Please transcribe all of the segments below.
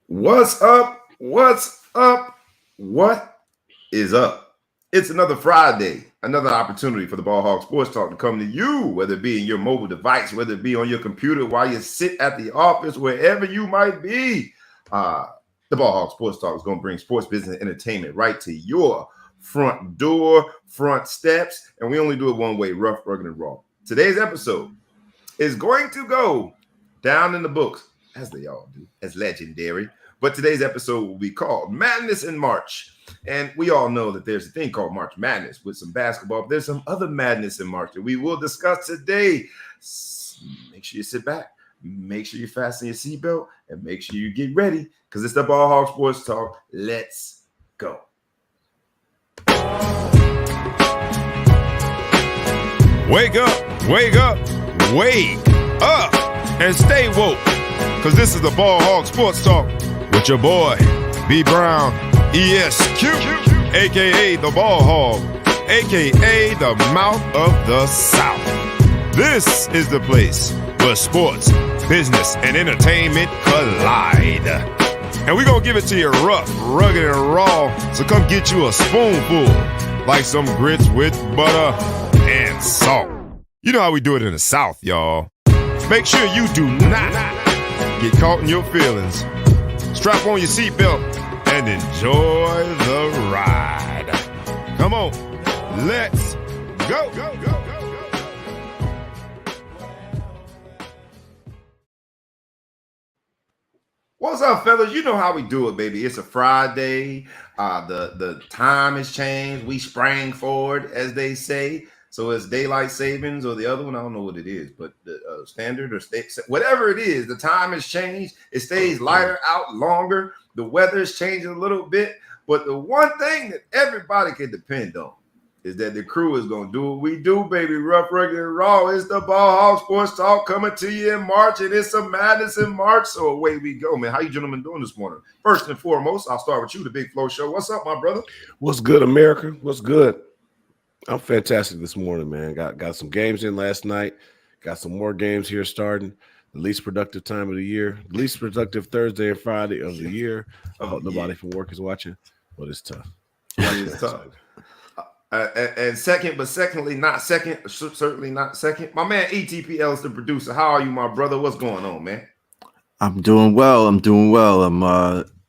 What's up? What's up? What is up? It's another Friday, another opportunity for the Ball Hog Sports Talk to come to you, whether it be in your mobile device, whether it be on your computer while you sit at the office, wherever you might be. The Ball Hog Sports Talk is going to bring sports, business, and entertainment right to your front door, front steps, and we only do it one way, rough, rugged, and raw. Today's episode is going to go down in the books, as they all do, as legendary. But today's episode will be called Madness in March. And we all know that there's a thing called March Madness with some basketball. But there's some other madness in March that we will discuss today. Make sure you sit back. Make sure you fasten your seatbelt. And make sure you get ready because it's the Ball Hog Sports Talk. Let's go. Wake up, wake up, wake up, and stay woke. Because this is the Ball Hog Sports Talk with your boy, B. Brown, ESQ, a.k.a. the Ball Hog, a.k.a. the Mouth of the South. This is the place where sports, business, and entertainment collide. And we're going to give it to you rough, rugged, and raw. So come get you a spoonful, like some grits with butter and salt. You know how we do it in the South, y'all. Make sure you do not get caught in your feelings. Strap on your seatbelt and enjoy the ride. Come on, let's go. What's up, fellas? You know how we do it, baby. It's a Friday. The time has changed. We sprang forward, as they say. So it's daylight savings or the other one. I don't know what it is, but the standard or state, whatever it is, the time has changed. It stays lighter out longer. The weather is changing a little bit. But the one thing that everybody can depend on is that the crew is going to do what we do, baby. Rough, rugged, and raw. It's the Ball Hog Sports Talk coming to you in March, and it's some madness in March. So away we go, man. How you gentlemen doing this morning? First and foremost, I'll start with you, the Big Flow Show. What's up, my brother? What's good, America? What's good? I'm fantastic this morning, man. Got some games in last night. Got some more games here starting. The least productive time of the year. Least productive Thursday and Friday of the year. I hope nobody from work is watching, but it's tough. It's tough. And second, but secondly, not second, certainly not second. My man ETPL is the producer. How are you, my brother? What's going on, man? I'm doing well.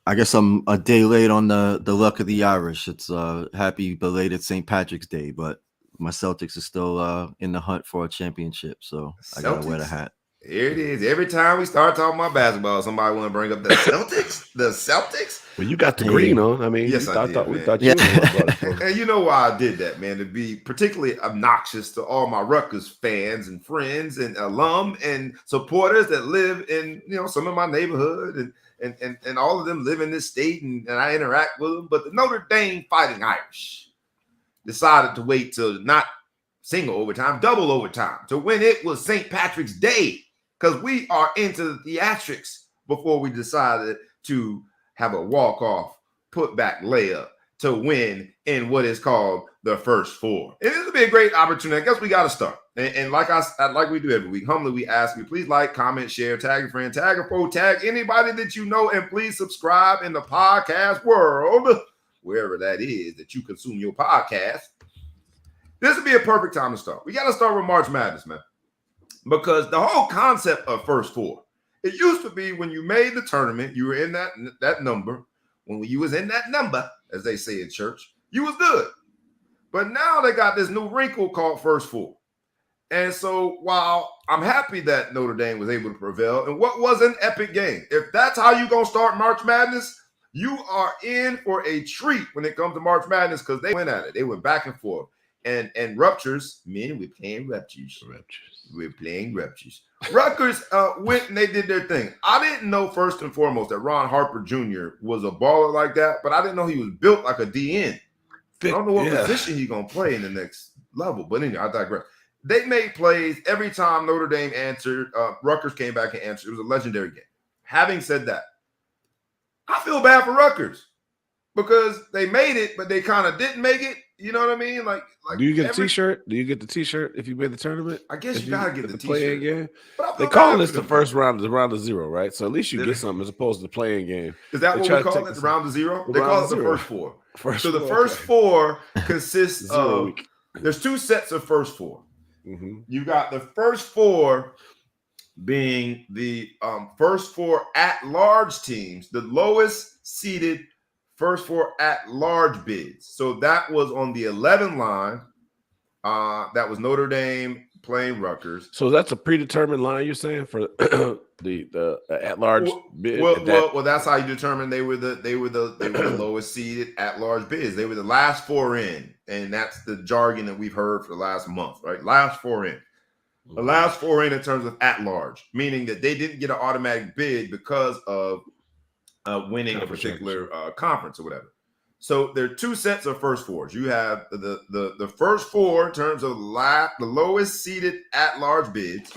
I guess I'm a day late on the luck of the Irish. It's happy belated St. Patrick's Day, but my Celtics are still in the hunt for a championship, so I gotta wear the hat. Here it is. Every time we start talking about basketball, somebody want to bring up the Celtics. The Celtics. Well, you got the green on. I mean, yes, we thought you were. And you know why I did that, man? To be particularly obnoxious to all my Rutgers fans and friends and alum and supporters that live in some of my neighborhood and all of them live in this state and I interact with them. But the Notre Dame Fighting Irish decided to wait till not single overtime, double overtime to when it was St. Patrick's Day because we are into the theatrics before we decided to have a walk-off, put-back layup to win in what is called the first four. And this will be a great opportunity. I guess we got to start. And like we do every week, humbly we ask you, please like, comment, share, tag a friend, tag a foe, tag anybody that you know, and please subscribe in the podcast world, wherever that is that you consume your podcast. This would be a perfect time to start. We got to start with March Madness, man, because the whole concept of first four, it used to be when you made the tournament, you were in that number. When you was in that number, as they say in church, you was good. But now they got this new wrinkle called first four. And so while I'm happy that Notre Dame was able to prevail, and what was an epic game, if that's how you're going to start March Madness, you are in for a treat when it comes to March Madness because they went at it. They went back and forth. And ruptures, men, we're playing ruptures. We're playing ruptures. Rutgers went and they did their thing. I didn't know first and foremost that Ron Harper Jr. was a baller like that, but I didn't know he was built like a DN. I don't know what position he's going to play in the next level, but anyway, I digress. They made plays every time Notre Dame answered. Rutgers came back and answered. It was a legendary game. Having said that, I feel bad for Rutgers because they made it, but they kind of didn't make it. You know what I mean? Like do you get a T-shirt? Do you get the T-shirt if you made the tournament? I guess you gotta get the playing T-shirt. game. But They call this the first round, the round of zero, right? So at least you get something as opposed to the playing game. Is that what we call it? The round of zero? They call it the first four. So the first four consists of. There's two sets of first four. Mm-hmm. You got the first four being the first four at-large teams, the lowest seeded first four at-large bids. So that was on the 11 line. That was Notre Dame playing Rutgers. So that's a predetermined line you're saying for the at-large bid? Well, that's how you determine they were the lowest seeded at-large bids. They were the last four in, and that's the jargon that we've heard for the last month, right? Last four in. The last four in terms of at-large, meaning that they didn't get an automatic bid because of winning a particular conference or whatever. So there are two sets of first fours. You have the first four in terms of the lowest seeded at-large bids.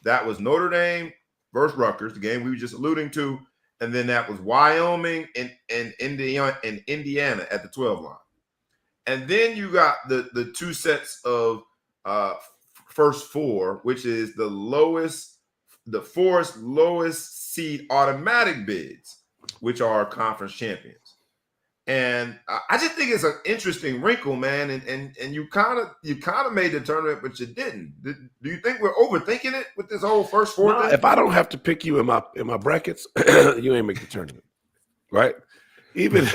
That was Notre Dame versus Rutgers, the game we were just alluding to, and then that was Wyoming and Indiana at the 12 line. And then you got the two sets of first four, which is the fourth lowest seed automatic bids, which are conference champions. And I just think it's an interesting wrinkle, man. And you kind of made the tournament, but you didn't. Do you think we're overthinking it with this whole first four thing? If I don't have to pick you in my brackets, you ain't make the tournament, right? Even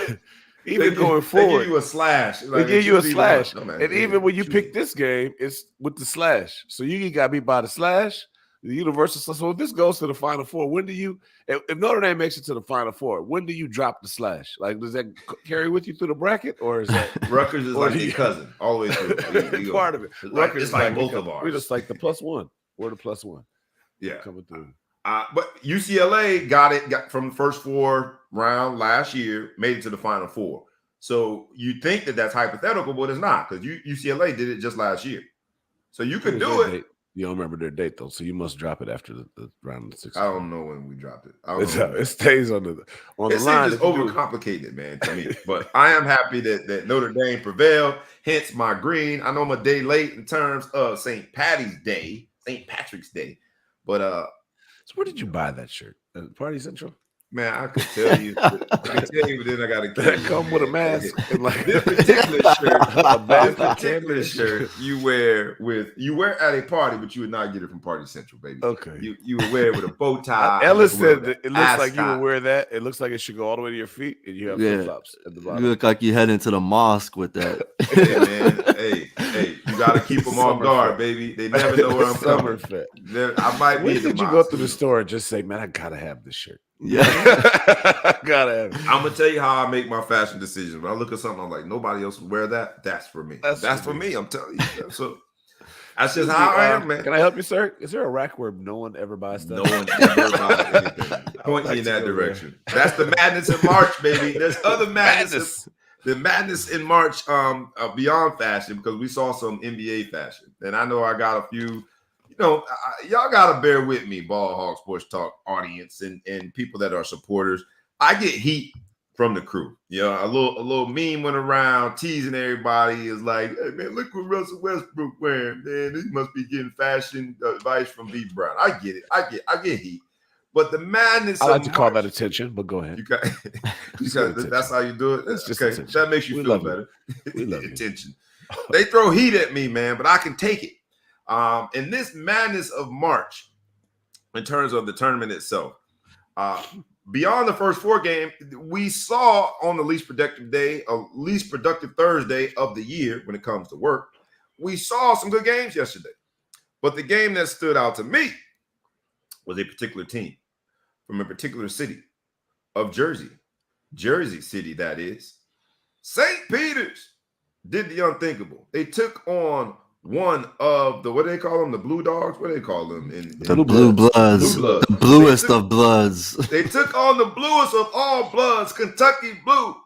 going forward, they give you a slash. They give you a slash, and even when you pick this game, it's with the slash. So you got beat by the slash. The universal. So if this goes to the Final Four, when do you? If Notre Dame makes it to the Final Four, when do you drop the slash? Like, does that carry with you through the bracket, or is that Rutgers is like your cousin all the way through? Part of it. Rutgers is like both of ours. We're just like the +1. We're the +1. Yeah, coming through. But UCLA got from the first four round last year, made it to the Final Four. So you think that that's hypothetical, but it's not, because UCLA did it just last year. So you could do it. Date? You don't remember their date though, so you must drop it after the round of 16. I don't know when we dropped it. It stays on the line. It's just overcomplicated, man, to me. But I am happy that Notre Dame prevailed. Hence my green. I know I'm a day late in terms of St. Patrick's Day, but so where did you buy that shirt? At Party Central? Man, I could tell you. But then I got to that come with a mask. Like this particular shirt, you wear at a party, but you would not get it from Party Central, baby. Okay, you would wear it with a bow tie. Ellis said that it looks like you would wear that. It looks like it should go all the way to your feet, and you have flip flops at the bottom. You look like you head into the mosque with that. Hey, man. Hey, you got to keep them on guard, baby. They never know where I'm coming. I might be. When did you go through the store and just say, "Man, I gotta have this shirt"? Yeah, gotta have it. I'm gonna tell you how I make my fashion decisions. When I look at something, I'm like, nobody else would wear that. That's for me. That's for me. I'm telling you. So that's just how I am, man. Can I help you, sir? Is there a rack where no one ever buys stuff? No one ever buys anything. Point me in that direction. That's the madness in March, baby. There's other madness. The madness in March, beyond fashion, because we saw some NBA fashion, and I know I got a few. Y'all gotta bear with me, Ball Hog Sports Talk audience and people that are supporters. I get heat from the crew. A little meme went around teasing everybody. Is like, hey man, look what Russell Westbrook wearing. Man, he must be getting fashion advice from B. Brown. I get it. I get heat. But the madness. I like to call that attention, but go ahead. That's how you do it. It's just okay. Attention. That makes you feel better. We love attention. They throw heat at me, man, but I can take it. In this madness of March, in terms of the tournament itself, beyond the first four game, we saw on the least productive Thursday of the year when it comes to work, we saw some good games yesterday. But the game that stood out to me was a particular team from a particular city of Jersey City, that is. St. Peter's did the unthinkable. They took on one of the, what do they call them? The Blue Dogs? What do they call them? The Blue Bloods. The bluest of bloods. They took on the bluest of all bloods, Kentucky Blue.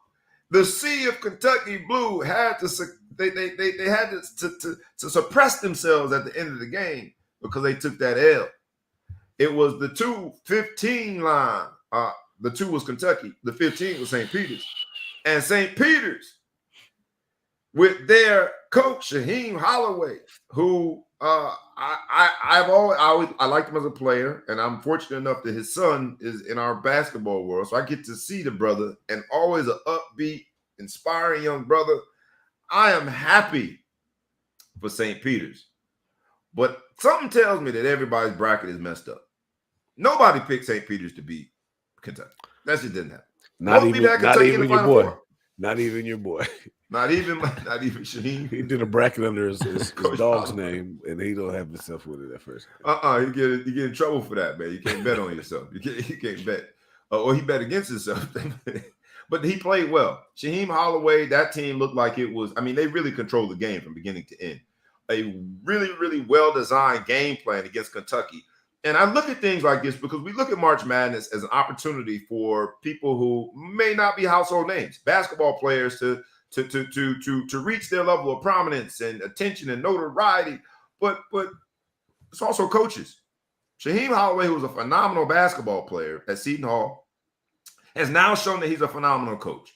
The sea of Kentucky Blue had to suppress themselves at the end of the game because they took that L. It was the 2-15 line. The 2 was Kentucky. The 15 was St. Peter's. And St. Peter's with their coach Shaheem Holloway, who I liked him as a player, and I'm fortunate enough that his son is in our basketball world, so I get to see the brother, and always an upbeat, inspiring young brother. I am happy for St. Peter's, but something tells me that everybody's bracket is messed up. Nobody picked St. Peter's to beat Kentucky. That just didn't happen. Not even your boy. Not even your boy. Not even Shaheem. He did a bracket under his dog's name, and he don't have himself with it at first. You get in trouble for that, man. You can't bet on yourself. You can't bet. Or he bet against himself. But he played well. Shaheem Holloway, that team looked like it was. I mean, they really controlled the game from beginning to end. A really, really well-designed game plan against Kentucky. And I look at things like this because we look at March Madness as an opportunity for people who may not be household names, basketball players to reach their level of prominence and attention and notoriety. But it's also coaches. Shaheem Holloway, who was a phenomenal basketball player at Seton Hall, has now shown that he's a phenomenal coach.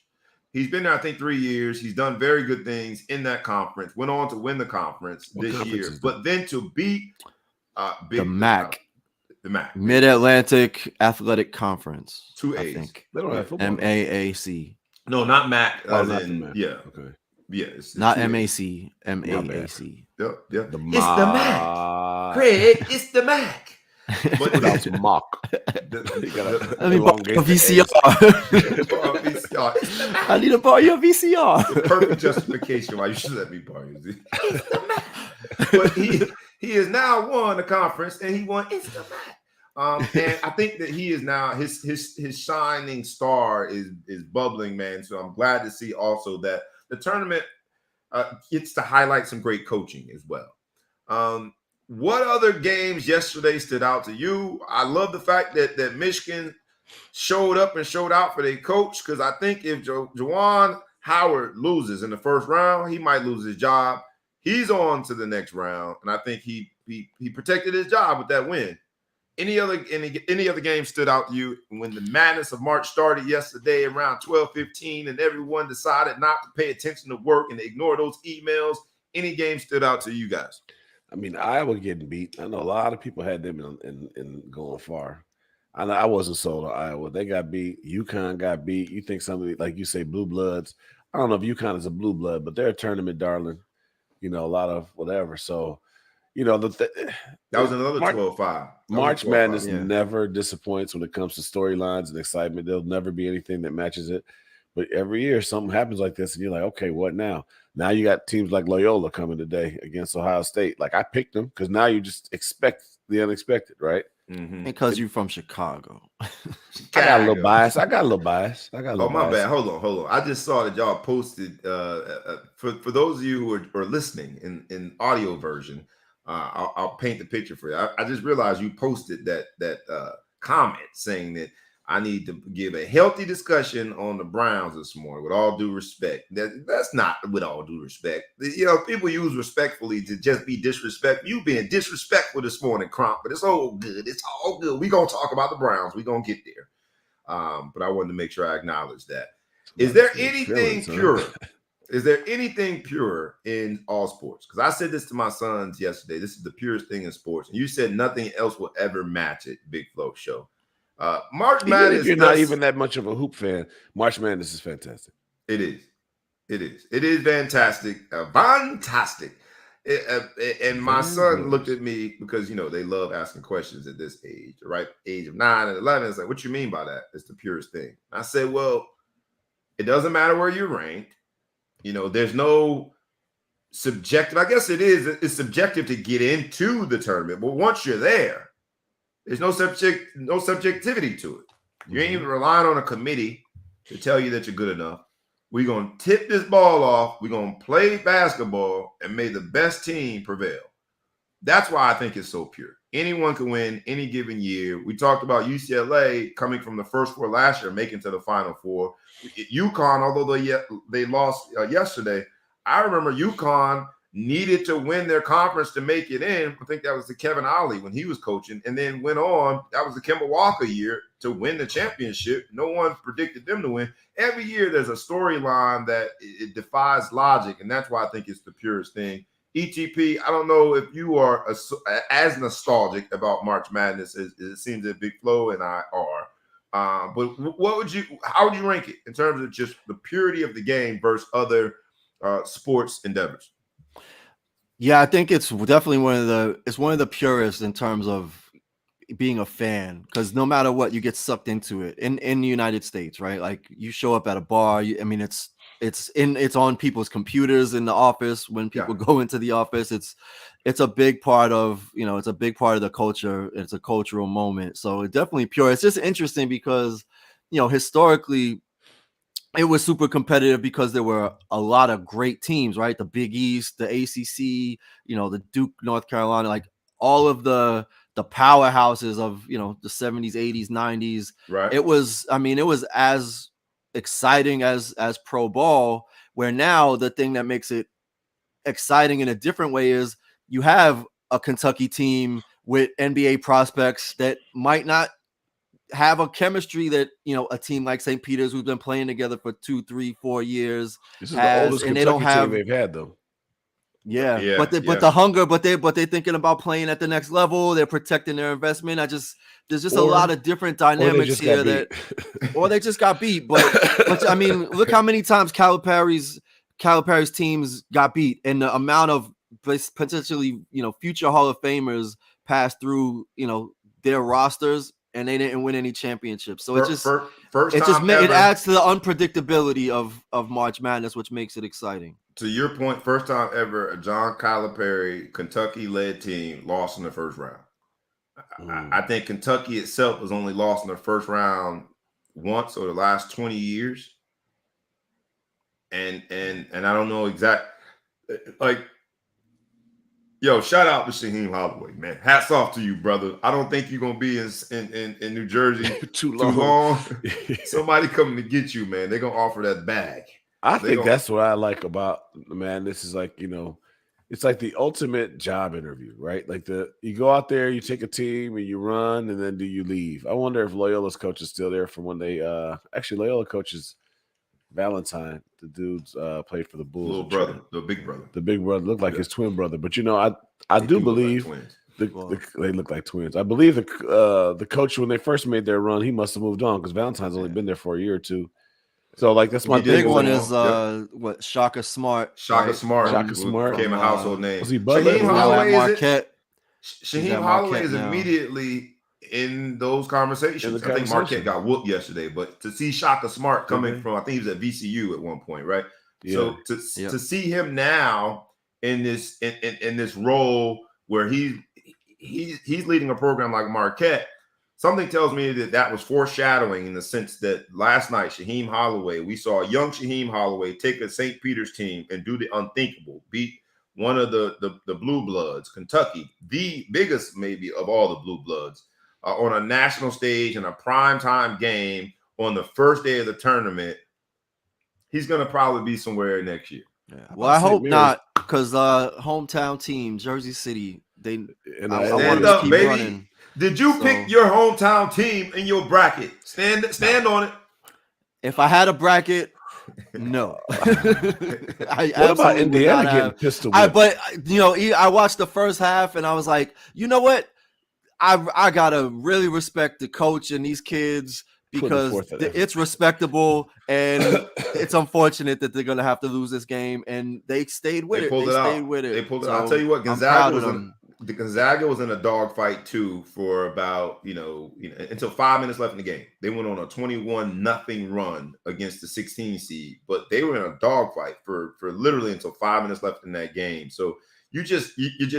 He's been there, I think, 3 years. He's done very good things in that conference, went on to win the conference this year. But then to beat the MAC. The MAC. Mid-Atlantic Athletic Conference. 2 A's. I think. They don't have football. MAAC. No, not MAC. MAC. Yeah. Okay. Yeah. It's not 2 MAC. A's. MAAC. Yeah. It's the MAC. Craig, it's the MAC. But that's mock. Let me borrow your VCR. I need to borrow your VCR. The perfect justification why you should let me borrow your VCR. But he has now won the conference, and he won. It's the MAC. And I think that he is now his shining star is bubbling, man. So I'm glad to see also that the tournament gets to highlight some great coaching as well. What other games yesterday stood out to you? I love the fact that Michigan showed up and showed out for their coach, because I think if Juwan Howard loses in the first round, he might lose his job. He's on to the next round, and I think he protected his job with that win. Any other games stood out to you when the madness of March started yesterday around 12:15, and everyone decided not to pay attention to work and ignore those emails? Any game stood out to you guys? I mean, Iowa getting beat. I know a lot of people had them in going far. I wasn't sold on Iowa. They got beat. UConn got beat. You think somebody, like you say, blue bloods. I don't know if UConn is a blue blood, but they're a tournament darling. You know, a lot of whatever. So, you know, that was another 12-5. March Madness never disappoints when it comes to storylines and excitement. There'll never be anything that matches it. But every year something happens like this, and you're like, okay, what now? Now you got teams like Loyola coming today against Ohio State. Like, I picked them because now you just expect the unexpected, right? Mm-hmm. Because you're from Chicago. I got a little bias. Oh, my bad. Hold on. I just saw that y'all posted for those of you who are listening in audio version. I'll paint the picture for you. I just realized you posted that comment saying that I need to give a healthy discussion on the Browns this morning, with all due respect. That's not with all due respect. You know, people use respectfully to just be disrespectful. You being disrespectful this morning, Crump, but it's all good. It's all good. We're going to talk about the Browns. We're going to get there. But I wanted to make sure I acknowledge that. Is there anything pure? Is there anything pure in all sports? Because I said this to my sons yesterday. This is the purest thing in sports. And you said nothing else will ever match it, Big Flo Show. March Madness. If you're not even that much of a hoop fan, March Madness is fantastic. It is fantastic. Fantastic. And my son looked at me because, you know, they love asking questions at this age, right? Age of 9 and 11. It's like, what you mean by that? It's the purest thing. I said, well, it doesn't matter where you're ranked. You know, there's no subjective. I guess it is. It's subjective to get into the tournament, but once you're there, there's no subjectivity to it. You ain't even relying on a committee to tell you that you're good enough. We're going to tip this ball off. We're going to play basketball, and may the best team prevail. That's why I think it's so pure. Anyone can win any given year. We talked about UCLA coming from the first four last year, making to the Final Four. UConn, although they lost yesterday, I remember UConn needed to win their conference to make it in. I think that was the Kevin Ollie when he was coaching, and then went on. That was the Kemba Walker year to win the championship. No one predicted them to win. Every year there's a storyline that it defies logic, and that's why I think it's the purest thing. ETP, I don't know if you are as nostalgic about March Madness as it seems that Big Flo and I are. But how would you rank it in terms of just the purity of the game versus other sports endeavors? Yeah, I think it's definitely one of the purest in terms of being a fan, because no matter what, you get sucked into it in the United States, right? Like you show up at a bar, it's on people's computers in the office when people go into the office. It's a big part of, it's a big part of the culture. It's a cultural moment. So it's definitely pure. It's just interesting because, historically it was super competitive because there were a lot of great teams, right? The Big East, the ACC, the Duke, North Carolina, like all of the powerhouses of, the 70s, 80s, 90s. Right. It was as exciting as pro ball, where now the thing that makes it exciting in a different way is you have a Kentucky team with NBA prospects that might not have a chemistry that a team like St. Peter's, who's been playing together for 2, 3, 4 years, this is the oldest Kentucky team they've had, though. Yeah. But the hunger, but they're thinking about playing at the next level. They're protecting their investment. There's just a lot of different dynamics here or they just got beat. But I mean, look how many times Calipari's teams got beat, and the amount of potentially future Hall of Famers passed through their rosters, and they didn't win any championships. So it adds to the unpredictability of March Madness, which makes it exciting. To your point, first time ever a John Calipari Kentucky-led team lost in the first round. I think Kentucky itself was only lost in the first round once over the last 20 years. And I don't know shout out to Shaheem Holloway, man. Hats off to you, brother. I don't think you're gonna be in New Jersey too long. Somebody coming to get you, man. They're gonna offer that bag. I think that's what I like about Madness is it's like the ultimate job interview, right? Like you go out there, you take a team and you run, and then do you leave? I wonder if Loyola's coach is still there from when they actually Loyola coaches Valentine, the dudes played for the Bulls. Little brother, the big brother. The big brother looked like his twin brother, but I do believe they look like twins. I believe the coach, when they first made their run, he must have moved on because Valentine's only been there for a year or two. So that's my big one is Shaka Smart. Shaka Smart became a household name. Was he Butler? Shaheem Holloway is immediately in those conversations. I think Marquette got whooped yesterday, but to see Shaka Smart coming from, I think he was at VCU at one point, right? Yeah. So to see him now in this role where he's leading a program like Marquette, something tells me that was foreshadowing in the sense that last night, Shaheem Holloway, we saw a young Shaheem Holloway take a St. Peter's team and do the unthinkable, beat one of the Blue Bloods, Kentucky, the biggest maybe of all the Blue Bloods, on a national stage in a primetime game on the first day of the tournament. He's going to probably be somewhere next year. Yeah. Well, I hope not, because hometown team, Jersey City, I want to keep baby. Running. Did you pick your hometown team in your bracket? Stand on it. If I had a bracket, no. What about Indiana getting pistol whipped? But I watched the first half and I was like, you know what? I gotta really respect the coach and these kids because it's respectable, and it's unfortunate that they're gonna have to lose this game, and they stayed with it. They stayed with it. They pulled it out. I'll tell you what, Gonzaga was in a dogfight too for about until 5 minutes left in the game. They went on a 21-0 run against the 16 seed, but they were in a dogfight for literally until 5 minutes left in that game. So you just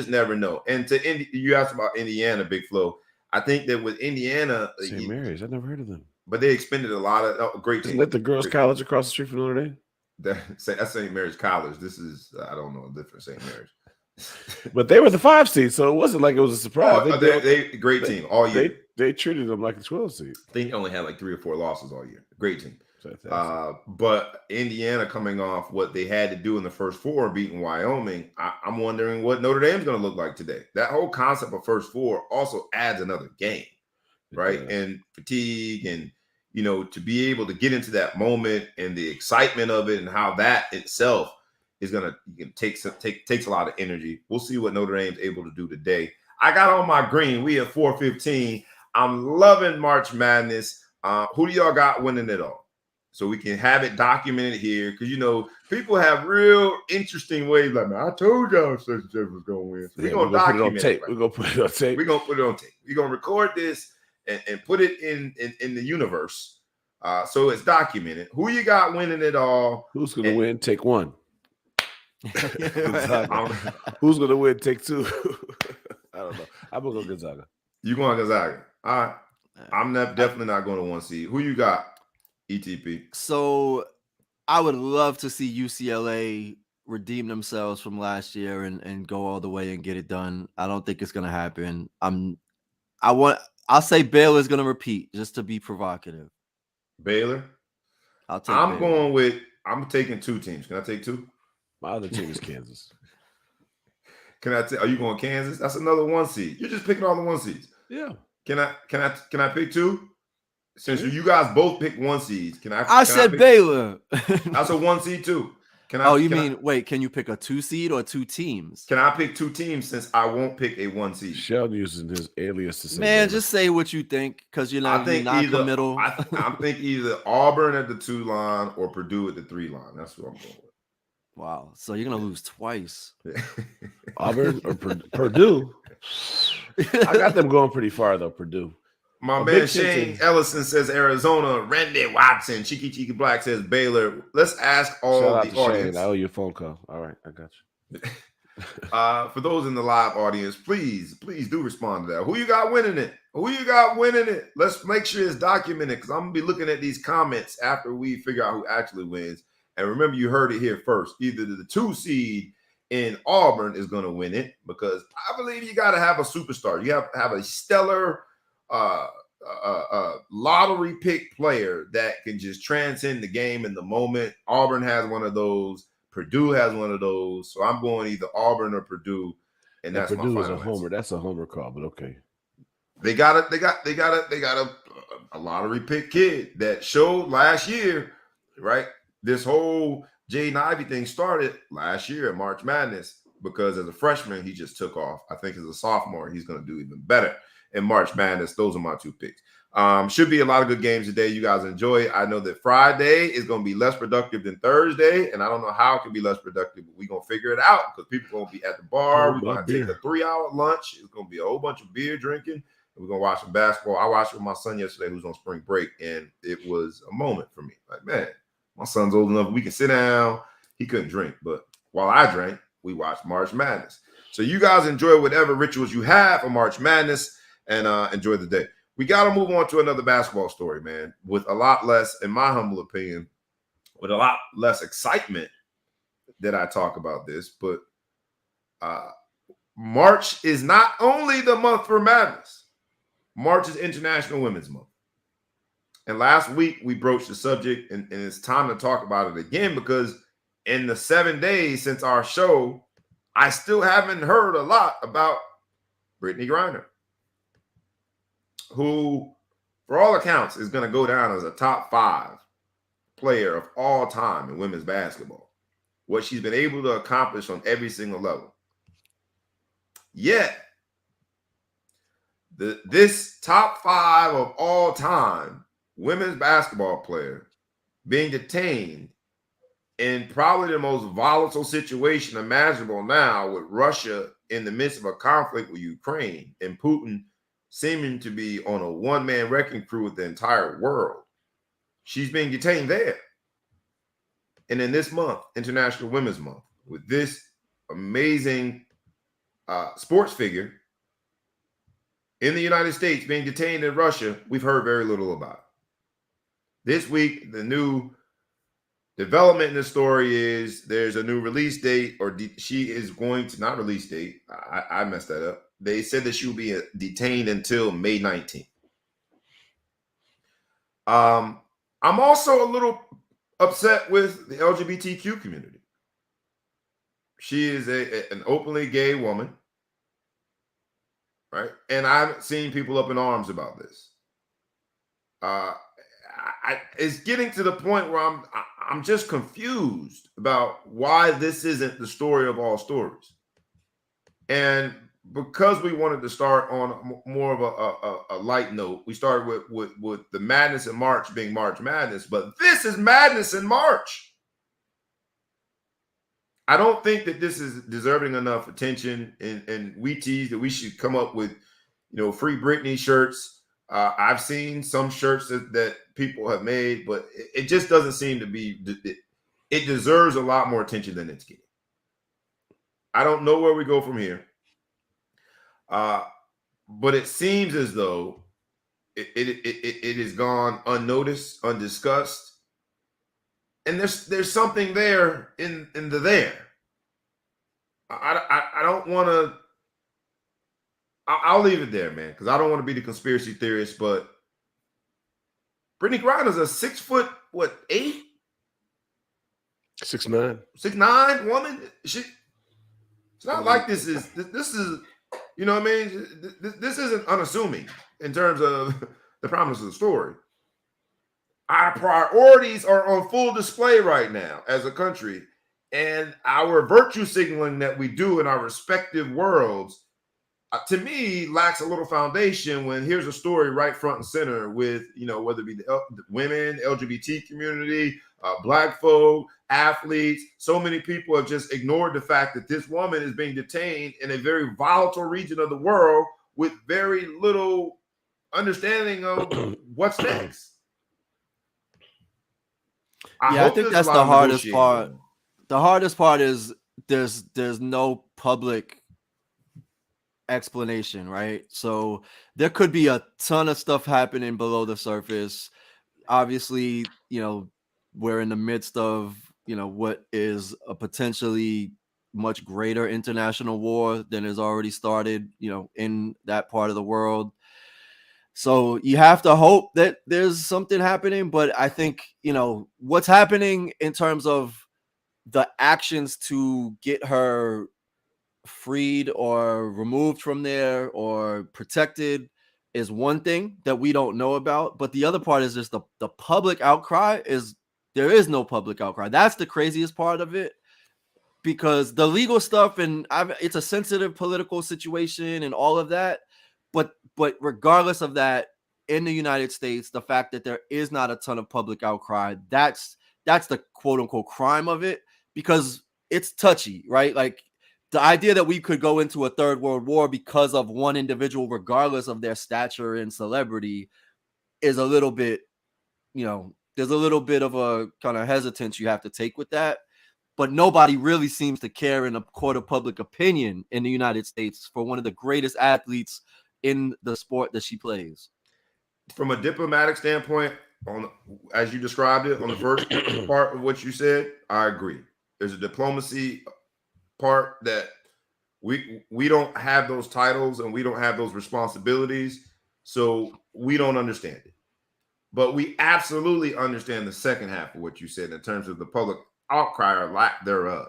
never know. And you asked about Indiana, Big Flo. I think that with Indiana, St. Mary's, I never heard of them, but they expended a lot of great teams. Isn't that the girls' college across the street from Notre Dame? That's St. Mary's College. This is I don't know, a different St. Mary's. But they were the 5 seed, so it wasn't like it was a surprise. They great team all year. They treated them like a 12 seed. I think they only had like 3 or 4 losses all year. Great team. But Indiana coming off what they had to do in the first four, beating Wyoming, I'm wondering what Notre Dame's going to look like today. That whole concept of first four also adds another game, right? And fatigue and, to be able to get into that moment and the excitement of it and how that itself is takes a lot of energy. We'll see what Notre Dame's able to do today. I got on my green. We at 4:15. I'm loving March Madness. Who do y'all got winning it all? So we can have it documented here, because people have real interesting ways. Like, man, I told y'all such and such was gonna win. So we're gonna document it. We're gonna put it on tape. We're gonna put it on tape. We're gonna record this and put it in the universe. So it's documented. Who you got winning it all? Who's gonna win? Take one. Who's gonna win? Take two. I don't know. I'm gonna go Gonzaga. You going Gonzaga? All right. I'm definitely not going to 1 seed. Who you got? ETP. So I would love to see UCLA redeem themselves from last year and go all the way and get it done. I don't think it's gonna happen. I'll say Baylor's gonna repeat just to be provocative. Baylor. I'm taking 2 teams. Can I take 2? My other team is Kansas. Are you going Kansas? That's another 1 seed. You're just picking all the 1 seeds. Yeah. Can I pick 2? Since you guys both picked 1 seeds, can I? I said Baylor. That's a 1 seed too. Wait, can you pick a 2 seed or 2 teams? Can I pick 2 teams since I won't pick a 1 seed? Sheldon using his alias to say Man, Baylor. just say what you think, because you're not committal. I think either Auburn at the 2 line or Purdue at the 3 line. That's what I'm going with. Wow. So you're gonna lose twice. Auburn or Purdue? I got them going pretty far though, Purdue. My man Shane Ellison says Arizona. Randy Watson, Cheeky Black says Baylor. Let's ask all the audience. Shane, I owe you a phone call. All right, I got you. For those in the live audience, please do respond to that. Who you got winning it? Let's make sure it's documented, because I'm gonna be looking at these comments after we figure out who actually wins. And remember, you heard it here first. Either the 2 seed in Auburn is going to win it, because I believe you got to have a superstar. You have to have a stellar lottery pick player that can just transcend the game in the moment. Auburn has one of those. Purdue has one of those. So I'm going either Auburn or Purdue, and that's Purdue my is final a homer. answer. That's a homer call, but okay. They got a lottery pick kid that showed last year, right? This whole Jaden Ivey thing started last year at March Madness, because as a freshman, he just took off. I think as a sophomore, he's going to do even better in March Madness. Those are my 2 picks. Should be a lot of good games today. You guys enjoy it. I know that Friday is going to be less productive than Thursday, and I don't know how it can be less productive, but we're going to figure it out, because people are going to be at the bar. We're going to take a 3-hour lunch. It's going to be a whole bunch of beer drinking, and we're going to watch some basketball. I watched it with my son yesterday, who's on spring break, and it was a moment for me. Like, man, my son's old enough. We can sit down. He couldn't drink, but while I drank, we watched March Madness. So you guys enjoy whatever rituals you have for March Madness, and enjoy the day. We got to move on to another basketball story, man, with a lot less, in my humble opinion, with a lot less excitement that I talk about this. But March is not only the month for madness. March is International Women's Month. And last week, we broached the subject, and it's time to talk about it again, because in the 7 days since our show, I still haven't heard a lot about Brittney Griner, who, for all accounts, is going to go down as a top 5 player of all time in women's basketball. What she's been able to accomplish on every single level. Yet, this top 5 of all time women's basketball player being detained in probably the most volatile situation imaginable now, with Russia in the midst of a conflict with Ukraine and Putin seeming to be on a one-man wrecking crew with the entire world. She's being detained there. And in this month, International Women's Month, with this amazing sports figure in the United States being detained in Russia, we've heard very little about it. This week, the new development in the story is there's a new release date, or she is going to, not release date, I messed that up. They said that she will be detained until May 19th. I'm also a little upset with the LGBTQ community. She is an openly gay woman, right? And I've seen people up in arms about this. It's getting to the point where I'm just confused about why this isn't the story of all stories. And because we wanted to start on more of a light note, we started with the madness in March being March Madness, but this is madness in March. I don't think that this is deserving enough attention, and we tease that we should come up with, free Brittney shirts. I've seen some shirts that people have made, but it just doesn't seem to be. It deserves a lot more attention than it's getting. I don't know where we go from here, but it seems as though it has gone unnoticed, undiscussed. And there's something there in the there. I don't want to. I'll leave it there, man, because I don't want to be the conspiracy theorist. But Brittney Griner is a 6'8", 6'9", 6'9" woman. It's not like this is. You know what I mean? This isn't unassuming in terms of the promise of the story. Our priorities are on full display right now as a country, and our virtue signaling that we do in our respective worlds, to me, lacks a little foundation when here's a story right front and center with, whether it be the women, LGBT community, Black folk, athletes. So many people have just ignored the fact that this woman is being detained in a very volatile region of the world with very little understanding of what's next. I think that's the hardest part. The hardest part is there's no public explanation, right? So there could be a ton of stuff happening below the surface. Obviously, we're in the midst of, what is a potentially much greater international war than has already started, in that part of the world. So you have to hope that there's something happening, but I think, what's happening in terms of the actions to get her freed or removed from there or protected is one thing that we don't know about. But the other part is just the public outcry there is no public outcry. That's the craziest part of it, because the legal stuff it's a sensitive political situation and all of that. But regardless of that, in the United States, the fact that there is not a ton of public outcry, that's the quote unquote crime of it, because it's touchy, right? Like the idea that we could go into a third world war because of one individual, regardless of their stature and celebrity, is a little bit, there's a little bit of a kind of hesitance you have to take with that. But nobody really seems to care in a court of public opinion in the United States for one of the greatest athletes in the sport that she plays. From a diplomatic standpoint, as you described it on the first part of what you said, I agree. There's a diplomacy part that we don't have those titles and we don't have those responsibilities, so we don't understand it. But we absolutely understand the second half of what you said in terms of the public outcry or lack thereof.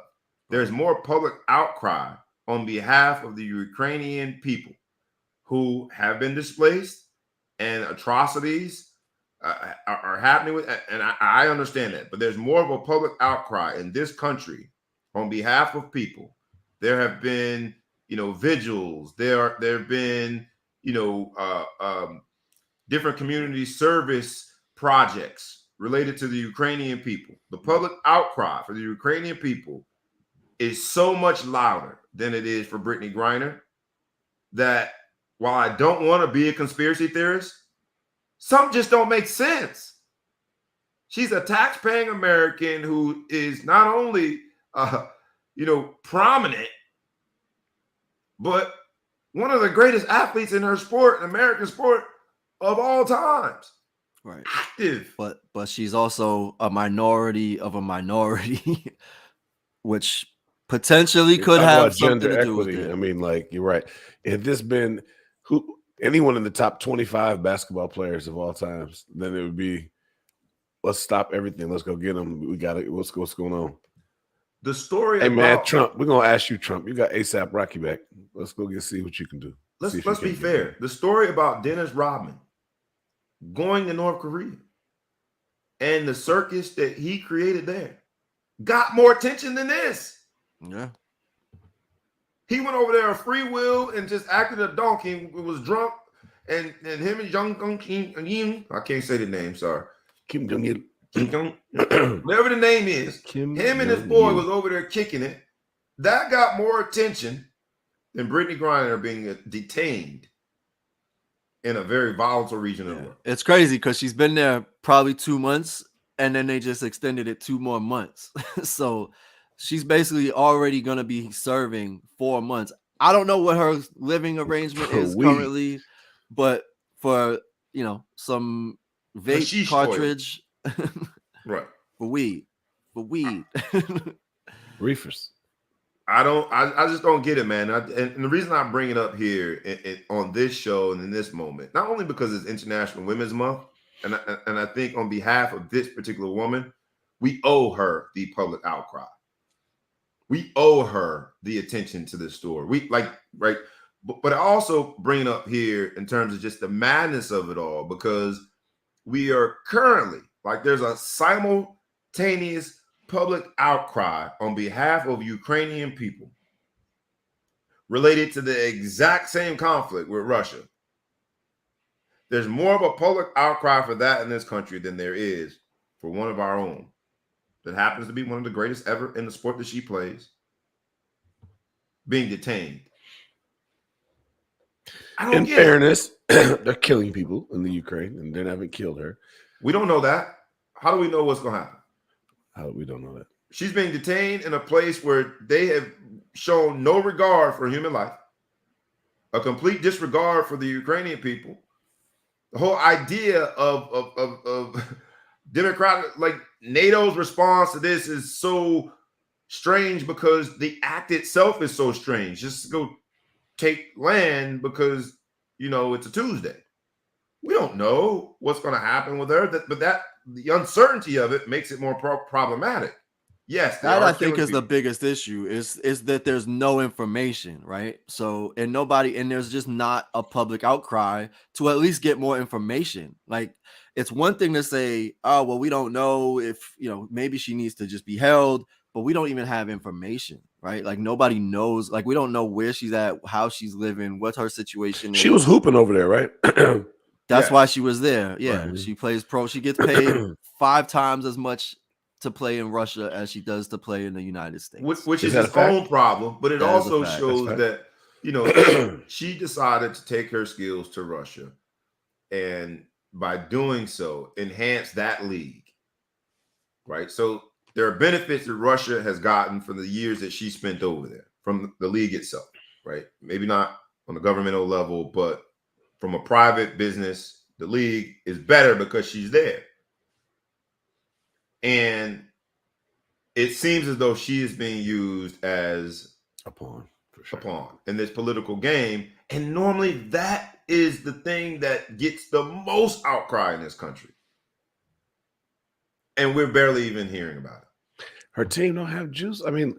There's more public outcry on behalf of the Ukrainian people who have been displaced, and atrocities are happening with, and I understand that, but there's more of a public outcry in this country on behalf of people. There have been, vigils. There have been, different community service projects related to the Ukrainian people. The public outcry for the Ukrainian people is so much louder than it is for Brittney Griner that while I don't want to be a conspiracy theorist, some just don't make sense. She's a tax-paying American who is not only, prominent, but one of the greatest athletes in her sport, an American sport of all times. Right. Active. But she's also a minority of a minority, which potentially could have something to do with it. I mean, like, you're right. Had this been anyone in the top 25 basketball players of all times, then it would be Let's stop everything. Let's go get him. We got it. What's going on? The story Hey, man, about Trump, we're going to ask you, Trump. You got ASAP Rocky back. Let's go see what you can do. Let's be fair. The story about Dennis Rodman going to North Korea and the circus that he created there got more attention than this. Yeah. He went over there a free will and just acted a donkey, was drunk, and him and Kim, I can't say the name, sorry. Kim Jong-il. Whatever the name is, him and his boy was over there kicking it. That got more attention than Brittney Griner being detained in a very volatile region of the world. It's crazy because she's been there probably 2 months, and then they just extended it 2 more months. So she's basically already going to be serving 4 months. I don't know what her living arrangement is currently, but for, some vape cartridge. Right. For weed. Reefers. I just don't get it, man. And the reason I bring it up here on this show and in this moment, not only because it's International Women's Month, and I think on behalf of this particular woman, we owe her the public outcry. We owe her the attention to this story. But I also bring it up here in terms of just the madness of it all, because we are currently, there's a simultaneous public outcry on behalf of Ukrainian people related to the exact same conflict with Russia. There's more of a public outcry for that in this country than there is for one of our own that happens to be one of the greatest ever in the sport that she plays being detained. In fairness, they're killing people in the Ukraine, and they haven't killed her. We don't know that. How do we know what's going to happen? We don't know that. She's being detained in a place where they have shown no regard for human life, a complete disregard for the Ukrainian people. The whole idea of democratic, NATO's response to this is so strange because the act itself is so strange. Just go take land because, it's a Tuesday. We don't know what's going to happen with her, but the uncertainty of it makes it more problematic. Yes, that I think is the biggest issue is that there's no information, right? So and there's just not a public outcry to at least get more information. It's one thing to say, oh well, we don't know if maybe she needs to just be held, but we don't even have information, right? Nobody knows. We don't know where she's at, how she's living, what her situation is. She was hooping over there, right? That's why she was there. Yeah, right. She plays pro. She gets paid 5 times as much to play in Russia as she does to play in the United States. Which is its own problem, but it also shows that, she decided to take her skills to Russia and by doing so, enhance that league, right? So there are benefits that Russia has gotten from the years that she spent over there, from the league itself, right? Maybe not on the governmental level, but from a private business, the league is better because she's there. And it seems as though she is being used as a pawn, in this political game. And normally that is the thing that gets the most outcry in this country. And we're barely even hearing about it. Her team don't have juice. I mean,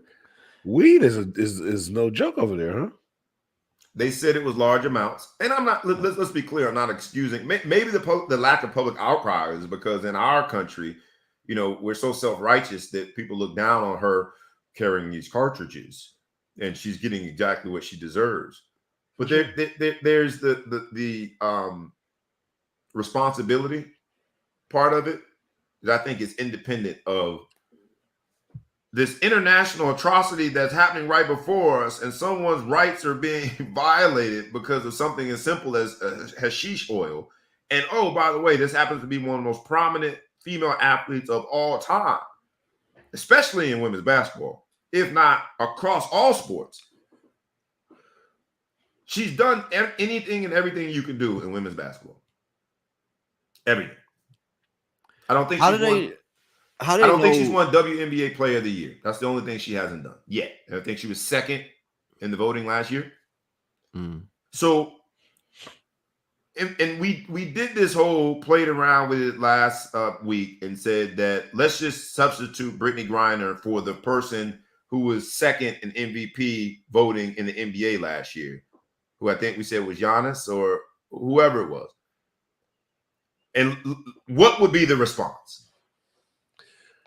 weed is no joke over there, huh? They said it was large amounts, and I'm not. Let's be clear. I'm not excusing. Maybe the lack of public outcry is because in our country, we're so self-righteous that people look down on her carrying these cartridges, and she's getting exactly what she deserves. But there's the responsibility part of it that I think is independent of this international atrocity that's happening right before us, and someone's rights are being violated because of something as simple as hashish oil. And oh, by the way, this happens to be one of the most prominent female athletes of all time, especially in women's basketball, if not across all sports. She's done anything and everything you can do in women's basketball. Everything. I don't think I don't think she's won WNBA Player of the Year. That's the only thing she hasn't done yet. And I think she was second in the voting last year. Mm. So and we did this whole played around with it last week and said that let's just substitute Brittney Griner for the person who was second in MVP voting in the NBA last year, who I think we said was Giannis or whoever it was. And what would be the response?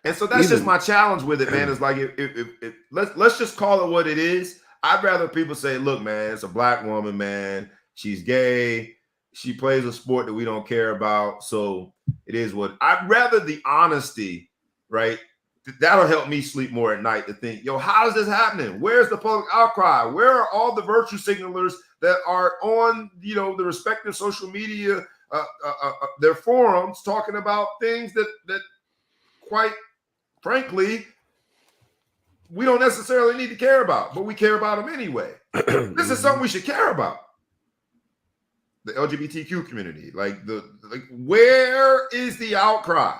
And so that's just my challenge with it, man. It's like if let's just call it what it is. I'd rather people say, look, man, it's a black woman, man. She's gay. She plays a sport that we don't care about. So it is what I'd rather the honesty, right? That'll help me sleep more at night to think, yo, how is this happening? Where's the public outcry? Where are all the virtue signalers that are on, the respective social media, their forums talking about things that quite frankly, we don't necessarily need to care about, but we care about them anyway. This is something we should care about. The LGBTQ community, where is the outcry?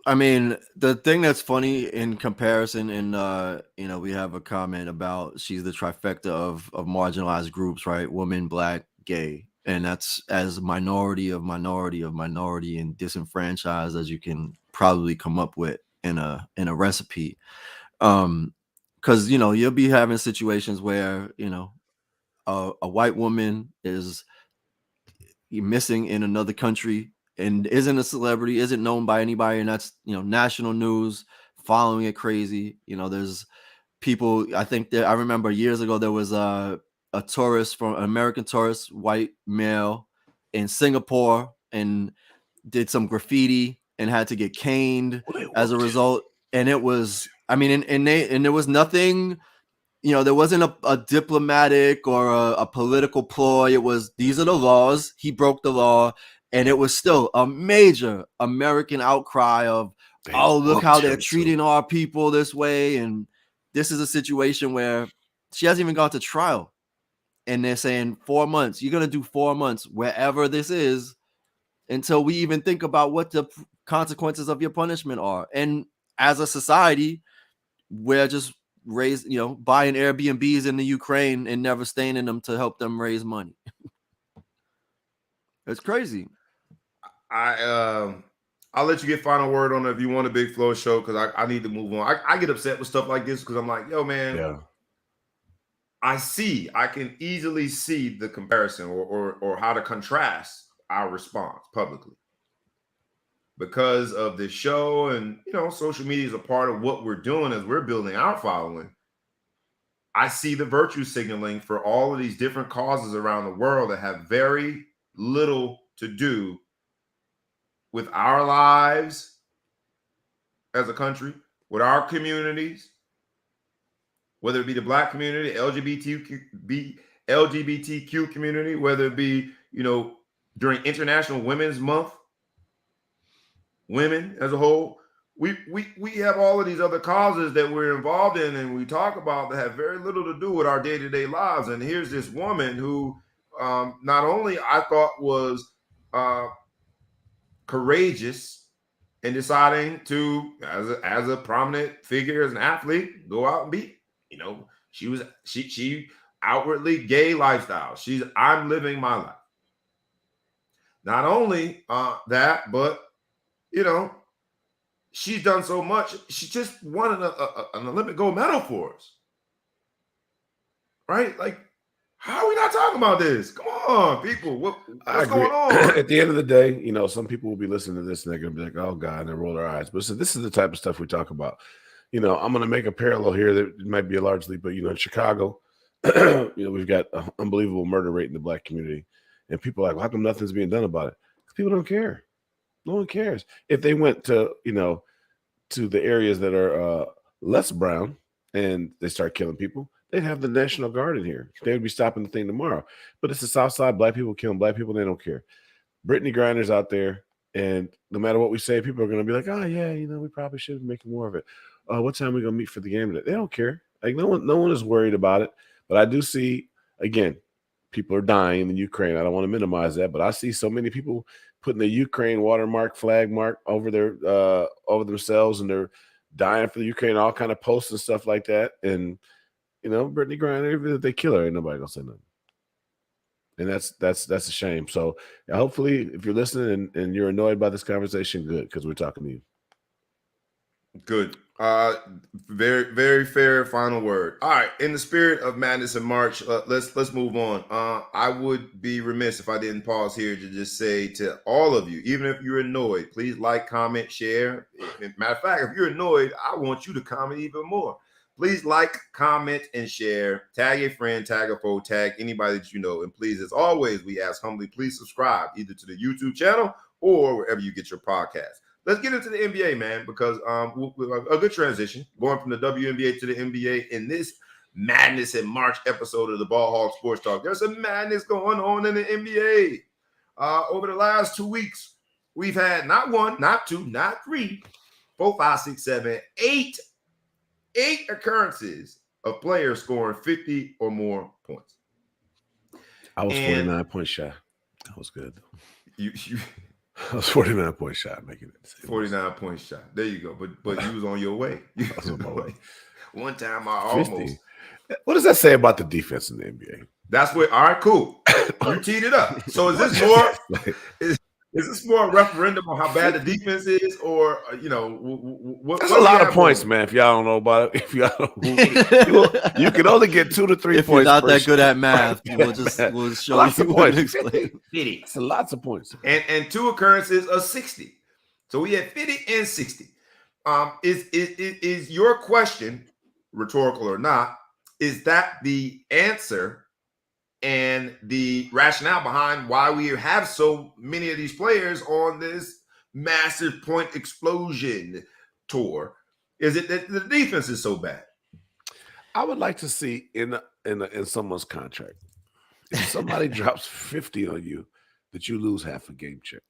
I mean, the thing that's funny in comparison, and we have a comment about she's the trifecta of marginalized groups, right? Woman, black, gay, and that's as minority of minority of minority and disenfranchised as you can probably come up with in a recipe. Because you'll be having situations where a white woman is missing in another country and isn't a celebrity, isn't known by anybody, and that's national news, following it crazy. There's people. I think that I remember years ago there was a tourist from an American tourist, white male, in Singapore, and did some graffiti and had to get caned as a result. And it was, I mean, and there was nothing. There wasn't a diplomatic or a political ploy. It was, these are the laws. He broke the law. And it was still a major American outcry of, look how they're treating our people this way. And this is a situation where she hasn't even gone to trial. And they're saying 4 months. You're going to do 4 months wherever this is until we even think about what the consequences of your punishment are. And as a society, we're just buying Airbnbs in the Ukraine and never staying in them to help them raise money. It's crazy. I'll let you get final word on it if you want a Big Flow show, because I need to move on. I get upset with stuff like this because I'm like, yo, man, yeah. I can easily see the comparison or how to contrast our response publicly because of this show. And, social media is a part of what we're doing as we're building our following. I see the virtue signaling for all of these different causes around the world that have very little to do with our lives as a country, with our communities, whether it be the black community, LGBTQ community, whether it be, during International Women's Month, women as a whole. We have all of these other causes that we're involved in and we talk about that have very little to do with our day-to-day lives. And here's this woman who not only I thought was courageous in deciding to, as a prominent figure, as an athlete, go out and be, she outwardly gay lifestyle. I'm living my life. Not only that, but she's done so much. She just won an Olympic gold medal for us, right? Like, how are we not talking about this? Come on, people. What's going on? At the end of the day, some people will be listening to this and they're going to be like, oh, God, and they roll their eyes. But so this is the type of stuff we talk about. I'm going to make a parallel here that might be a large leap, but, in Chicago, we've got an unbelievable murder rate in the black community. And people are like, well, how come nothing's being done about it? Because people don't care. No one cares. If they went to, to the areas that are less brown and they start killing people, they'd have the National Guard in here. They would be stopping the thing tomorrow. But it's the South Side. Black people killing black people. They don't care. Brittney Griner's out there. And no matter what we say, people are going to be like, oh, yeah, we probably should be making more of it. What time are we going to meet for the game today? They don't care. Like, no one is worried about it. But I do see, again, people are dying in Ukraine. I don't want to minimize that. But I see so many people putting the Ukraine watermark, flag mark over themselves, and they're dying for the Ukraine, all kind of posts and stuff like that. And, Brittney Griner, even if they kill her, ain't nobody going to say nothing. And that's a shame. So hopefully, if you're listening and you're annoyed by this conversation, good, because we're talking to you. Good. Very, very fair final word. All right. In the spirit of madness in March, let's move on. I would be remiss if I didn't pause here to just say to all of you, even if you're annoyed, please like, comment, share. Matter of fact, if you're annoyed, I want you to comment even more. Please like, comment, and share. Tag a friend, tag a foe, tag anybody that you know. And please, as always, we ask humbly, please subscribe either to the YouTube channel or wherever you get your podcast. Let's get into the NBA, man, because a good transition going from the WNBA to the NBA in this Madness in March episode of the Ball Hog Sports Talk. There's some madness going on in the NBA. Over the last 2 weeks, we've had not one, not two, not three, 4, 5, 6, 7, 8 occurrences of players scoring 50 or more points. I was 49 points shy. That was good. You I was 49 points shy making it. 49 points shot. There you go. But you was on your way. You was on my way. One time I almost. 50. What does that say about the defense in the NBA? That's what. All right, cool. You teed it up. So is this more? Is this more a referendum on how bad the defense is, or what? That's a lot of points, man. If y'all don't know about it, if y'all don't, you can only get 2 to 3 if points. You're not that good at math, we'll show lots you of points. Explain. 50. It's lots of points, and 2 occurrences of 60. So we had 50 and 60. Is your question, rhetorical or not, is that the answer and the rationale behind why we have so many of these players on this massive point explosion tour? Is it that the defense is so bad? I would like to see in someone's contract, if somebody drops 50 on you, that you lose half a game check.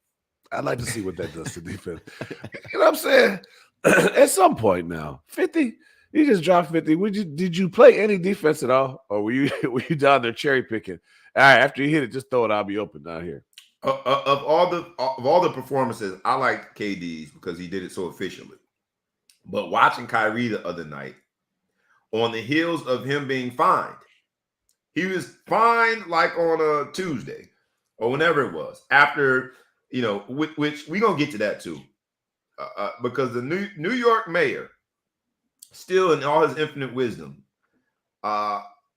I'd like to see what that does to defense. You know what I'm saying? At some point now, 50. You just dropped 50. Did you play any defense at all, or were you down there cherry picking? All right, after you hit it, just throw it. I'll be open down here. Of all the performances, I like KD's because he did it so efficiently. But watching Kyrie the other night, on the heels of him being fined, he was fined like on a Tuesday or whenever it was. After which we're gonna get to that too, because the New York mayor, still in all his infinite wisdom,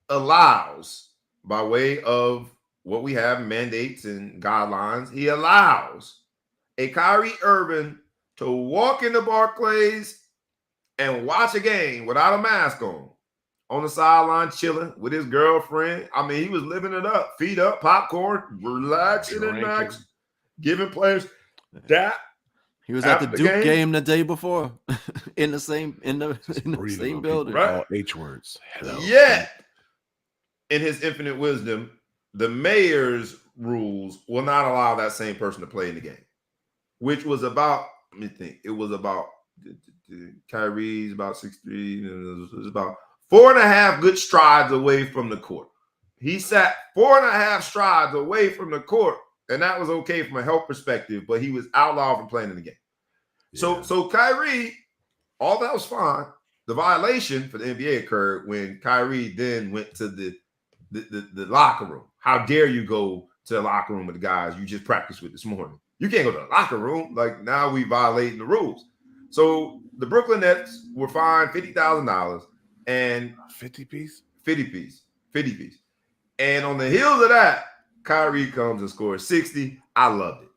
allows, by way of what we have, mandates and guidelines, he allows a Kyrie Irving to walk into Barclays and watch a game without a mask on the sideline, chilling with his girlfriend. I mean, he was living it up, feet up, popcorn, relaxing and max, giving players that. He was at the Duke game the day before, in the same building. Right? All H words. Hello. Yeah. In his infinite wisdom, the mayor's rules will not allow that same person to play in the game, which was about. Let me think. It was about Kyrie's about 6'3". It was about 4.5 good strides away from the court. He sat 4.5 strides away from the court. And that was okay from a health perspective, but he was outlawed from playing in the game. Yeah. So Kyrie, all that was fine. The violation for the NBA occurred when Kyrie then went to the locker room. How dare you go to the locker room with the guys you just practiced with this morning? You can't go to the locker room. Like, now we violating the rules. So the Brooklyn Nets were fined $50,000 and 50 piece. And on the heels of that, Kyrie comes and scores 60. I loved it.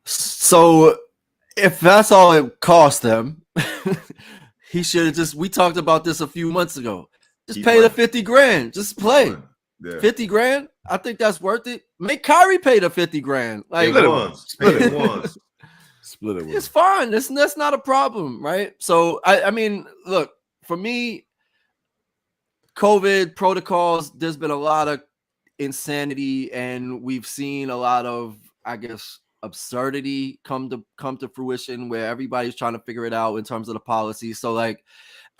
So if that's all it cost them, he should have just, we talked about this a few months ago. Just pay the $50,000. Just play. Yeah. $50,000. I think that's worth it. Make Kyrie pay the $50,000. Like, split it once. Split it. It's fine. That's not a problem, right? So I mean, look, for me, COVID protocols, there's been a lot of insanity, and we've seen a lot of, I guess, absurdity come to fruition, where everybody's trying to figure it out in terms of the policy. So, like,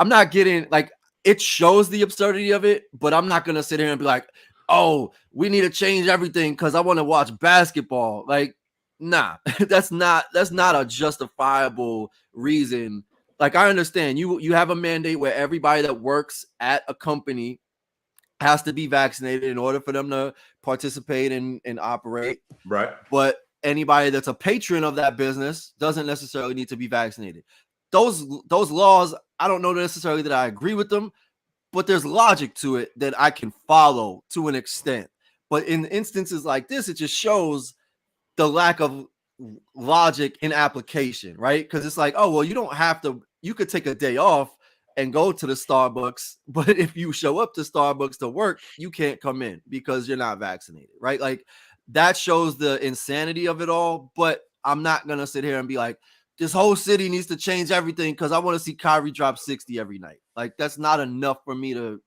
I'm not getting, like, it shows the absurdity of it, but I'm not gonna sit here and be like, oh, we need to change everything because I want to watch basketball. Like, nah, that's not a justifiable reason. Like, I understand you have a mandate where everybody that works at a company has to be vaccinated in order for them to participate and operate. Right. But anybody that's a patron of that business doesn't necessarily need to be vaccinated. Those laws, I don't know necessarily that I agree with them, but there's logic to it that I can follow to an extent. But in instances like this, it just shows the lack of logic in application, right? Because it's like, oh, well, you don't have to, you could take a day off and go to the Starbucks, but if you show up to Starbucks to work, you can't come in because you're not vaccinated, right? Like that shows the insanity of it all. But I'm not going to sit here and be like, this whole city needs to change everything because I want to see Kyrie drop 60 every night. Like that's not enough for me to,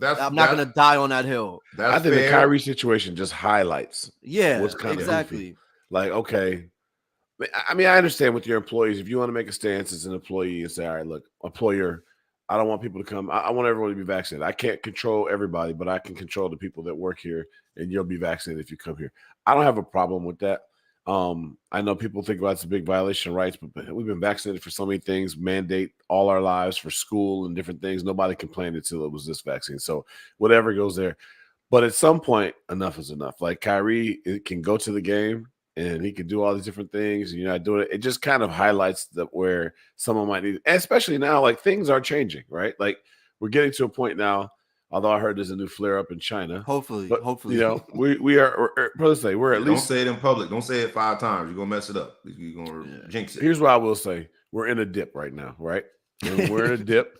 I'm not going to die on that hill. I think the Kyrie situation just highlights what's kind of exactly goofy. Like, okay, I mean, I understand with your employees, if you want to make a stance as an employee and say, all right, look, employer, I don't want people to come. I want everyone to be vaccinated. I can't control everybody, but I can control the people that work here, and you'll be vaccinated if you come here. I don't have a problem with that. I know people think about it's a big violation of rights, but we've been vaccinated for so many things, mandate all our lives for school and different things. Nobody complained until it was this vaccine. So whatever goes there. But at some point, enough is enough. Like Kyrie can go to the game and he can do all these different things. And you're not doing it. It just kind of highlights where someone might need, especially now, like things are changing, right? Like we're getting to a point now. Although I heard there's a new flare up in China. Hopefully. You know, we are let's say we're at least. Don't say it in public. Don't say it 5 times. You're gonna mess it up. You're gonna jinx it. Here's what I will say: we're in a dip right now, right? And we're in a dip.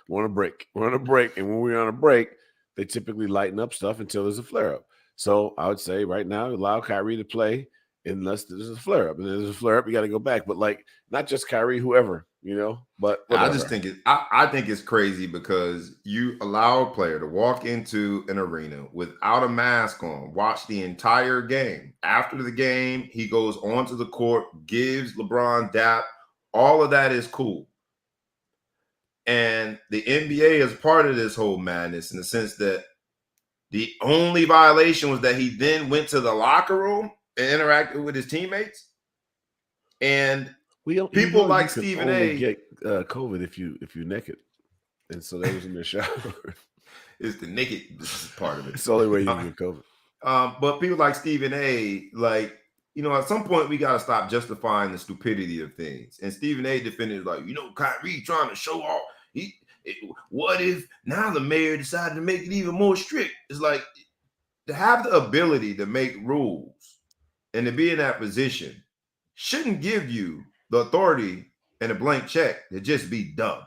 We're on a break. We're on a break, and when we're on a break, they typically lighten up stuff until there's a flare up. So I would say right now, allow Kyrie to play unless there's a flare up, and there's a flare up, you got to go back. But like, not just Kyrie, whoever. You know, but whatever. I just think I think it's crazy because you allow a player to walk into an arena without a mask on, watch the entire game. After the game, he goes onto the court, gives LeBron dap. All of that is cool. And the NBA is part of this whole madness in the sense that the only violation was that he then went to the locker room and interacted with his teammates. And people like Stephen A. get COVID if you're naked, and so they was in the shower. It's the naked part of it. It's the only way you can get COVID. But people like Stephen A. Like, you know, at some point we got to stop justifying the stupidity of things. And Stephen A. defended like, you know, Kyrie trying to show off. What if now the mayor decided to make it even more strict? It's like to have the ability to make rules and to be in that position shouldn't give you the authority and a blank check to just be dumb.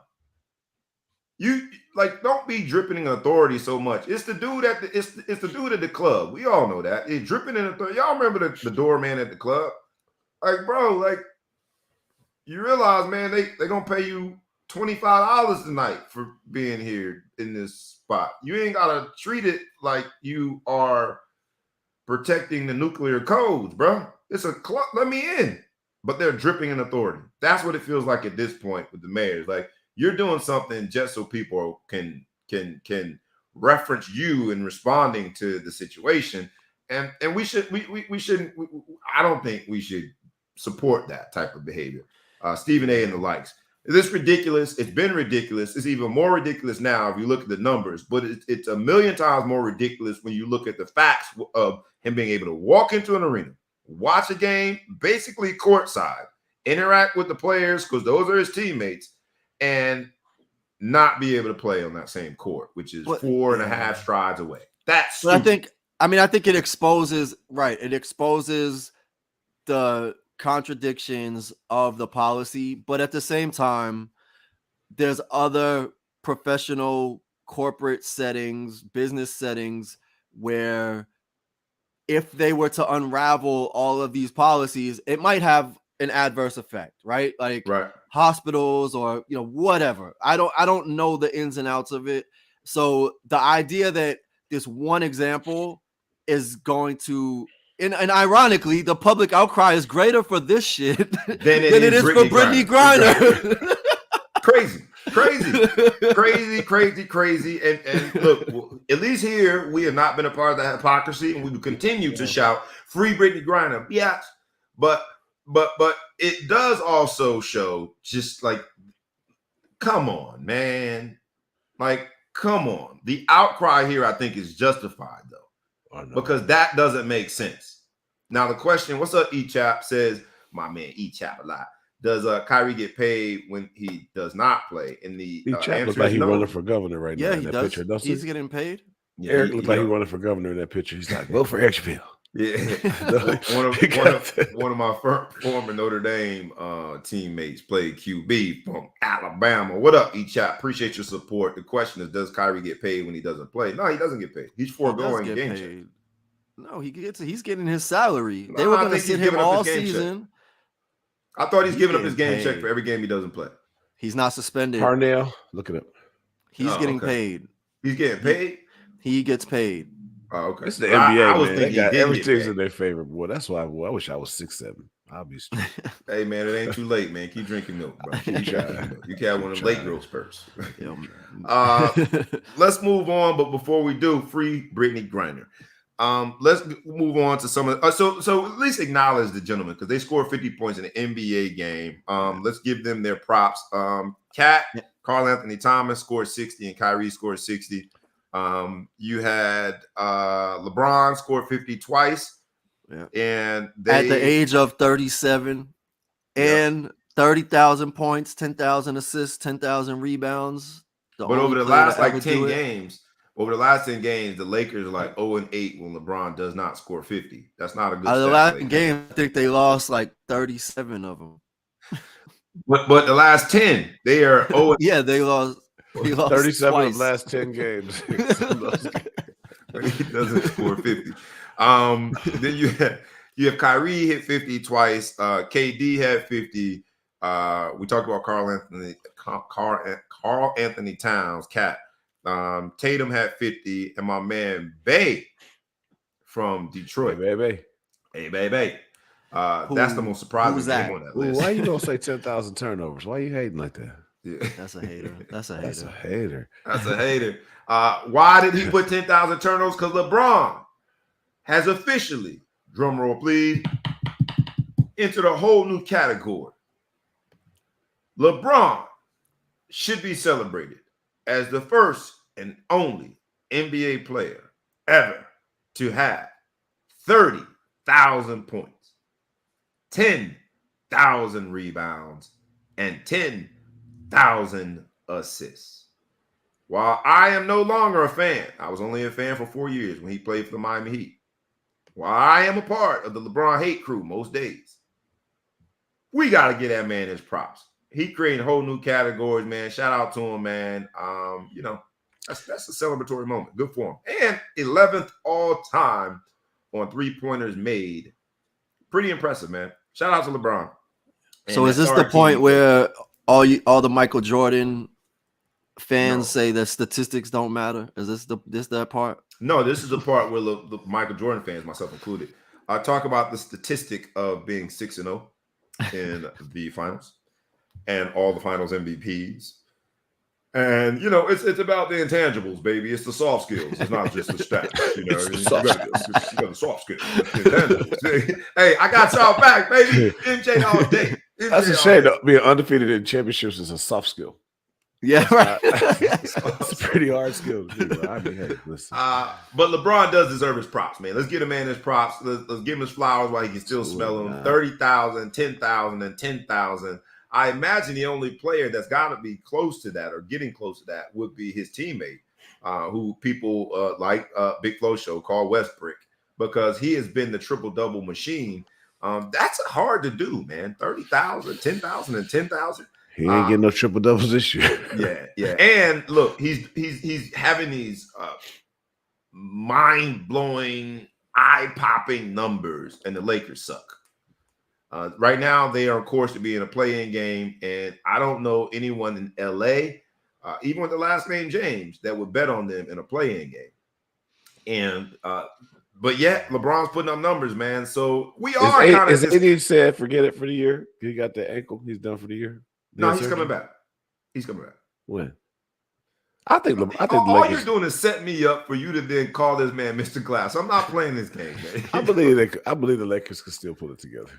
You like don't be dripping in authority so much. It's the dude at the dude at the club. We all know that. It's dripping in authority. Y'all remember the doorman at the club? Like, bro, like you realize, man, they gonna pay you $25 tonight for being here in this spot. You ain't gotta treat it like you are protecting the nuclear codes, bro. It's a club. Let me in. But they're dripping in authority. That's what it feels like at this point with the mayors. Like you're doing something just so people can reference you in responding to the situation. And we shouldn't. I don't think we should support that type of behavior. Stephen A. and the likes. It's ridiculous. It's been ridiculous. It's even more ridiculous now if you look at the numbers. But it's a million times more ridiculous when you look at the facts of him being able to walk into an arena, watch a game, basically courtside, interact with the players because those are his teammates, and not be able to play on that same court, which is 4.5 strides away. That's I think it exposes the contradictions of the policy, but at the same time, there's other professional corporate settings, business settings where if they were to unravel all of these policies, it might have an adverse effect, right? Like hospitals or, you know, whatever. I don't know the ins and outs of it. So the idea that this one example is going to, and ironically, the public outcry is greater for this shit than it is for Brittney Griner. Crazy. And look, at least here, we have not been a part of that hypocrisy, and we will continue to shout, free Brittney Griner. Yes. But it does also show just like, come on, man. Like, come on. The outcry here, I think, is justified, though, because that doesn't make sense. Now, the question, what's up, E-Chap, says, my man E-Chap a lot. Does Kyrie get paid when he does not play? In the E-Chap looks like he's running for governor right now in that picture. He's getting paid. Yeah, Eric looks like he's running for governor in that picture. He's like, vote for Asheville. Yeah. one of my former Notre Dame teammates played QB from Alabama. What up, E-Chap? Appreciate your support. The question is, does Kyrie get paid when he doesn't play? No, he doesn't get paid. He's foregoing game check. No, he's getting his salary. They were going to sit him all season. I thought he's giving up his game check for every game he doesn't play. He's not suspended. Parnell, look it up. He's getting paid. He's getting paid? He gets paid. Oh, okay. It's the NBA, I was thinking everything's in their favor, boy. That's why I wish I was 6'7". I'll be straight. Hey, man, it ain't too late, man. Keep drinking milk, bro. You can have one of them late growth spurs. Let's move on, but before we do, free Brittney Griner. Let's move on to some of so at least acknowledge the gentlemen because they scored 50 points in an NBA game. Let's give them their props. Cat, Karl Anthony Thomas scored 60 and Kyrie scored 60. You had LeBron scored 50 twice. Yeah. And at the age of 37 and 30,000 points, 10,000 assists, 10,000 rebounds. But over the last 10 games, the Lakers are like 0-8 when LeBron does not score 50. That's not a good. The last game, I think they lost like 37 of them. But the last 10, they are 0. Yeah, they lost. 37 twice. of the last 10 games. He doesn't score 50. Then you have Kyrie hit 50 twice. KD had 50. We talked about Karl Anthony Towns, Cat. Tatum had 50, and my man Bay from Detroit. Hey, baby. That's the most surprising thing on that list. Why you don't say 10,000 turnovers? Why are you hating like that? Yeah. That's a hater. That's a hater. Why did he put 10,000 turnovers? Because LeBron has officially, drum roll please, entered a whole new category. LeBron should be celebrated as the first and only NBA player ever to have 30,000 points, 10,000 rebounds, and 10,000 assists. While I am no longer a fan, I was only a fan for 4 years when he played for the Miami Heat. While I am a part of the LeBron hate crew most days, we got to get that man his props. He created whole new categories, man. Shout out to him, man. That's a celebratory moment. Good for him. And 11th all time on 3-pointers made. Pretty impressive, man. Shout out to LeBron. So is this the point where all the Michael Jordan fans say that statistics don't matter? Is this that part? No, this is the part where the Michael Jordan fans, myself included, talk about the statistic of being 6-0 in the finals and all the finals MVPs. And it's about the intangibles, baby. It's the soft skills. It's not just the stats. You got the soft skills. The hey, I got y'all back, baby. MJ all day. That's a shame though. Being undefeated in championships is a soft skill. Yeah, right. It's a pretty hard skill to do. I mean, hey, listen. But LeBron does deserve his props, man. Let's get a man his props. Let's give him his flowers while he can still smell them. 30,000, 10,000, and 10,000. I imagine the only player that's got to be close to that or getting close to that would be his teammate, who people like Big Flo Show call Westbrook, because he has been the triple-double machine. That's hard to do, man. 30,000, 10,000, and 10,000. He ain't getting no triple doubles this year. Yeah. And look, he's having these mind-blowing, eye-popping numbers, and the Lakers suck. Right now, they are on course to be in a play-in game, and I don't know anyone in LA, even with the last name James, that would bet on them in a play-in game. And but yet LeBron's putting up numbers, man. So we are kind of. Is AD said forget it for the year? He got the ankle. He's done for the year. No, he's coming back. He's coming back. When? I think all you're doing is set me up for you to then call this man Mr. Glass. I'm not playing this game, man. I believe the Lakers can still pull it together.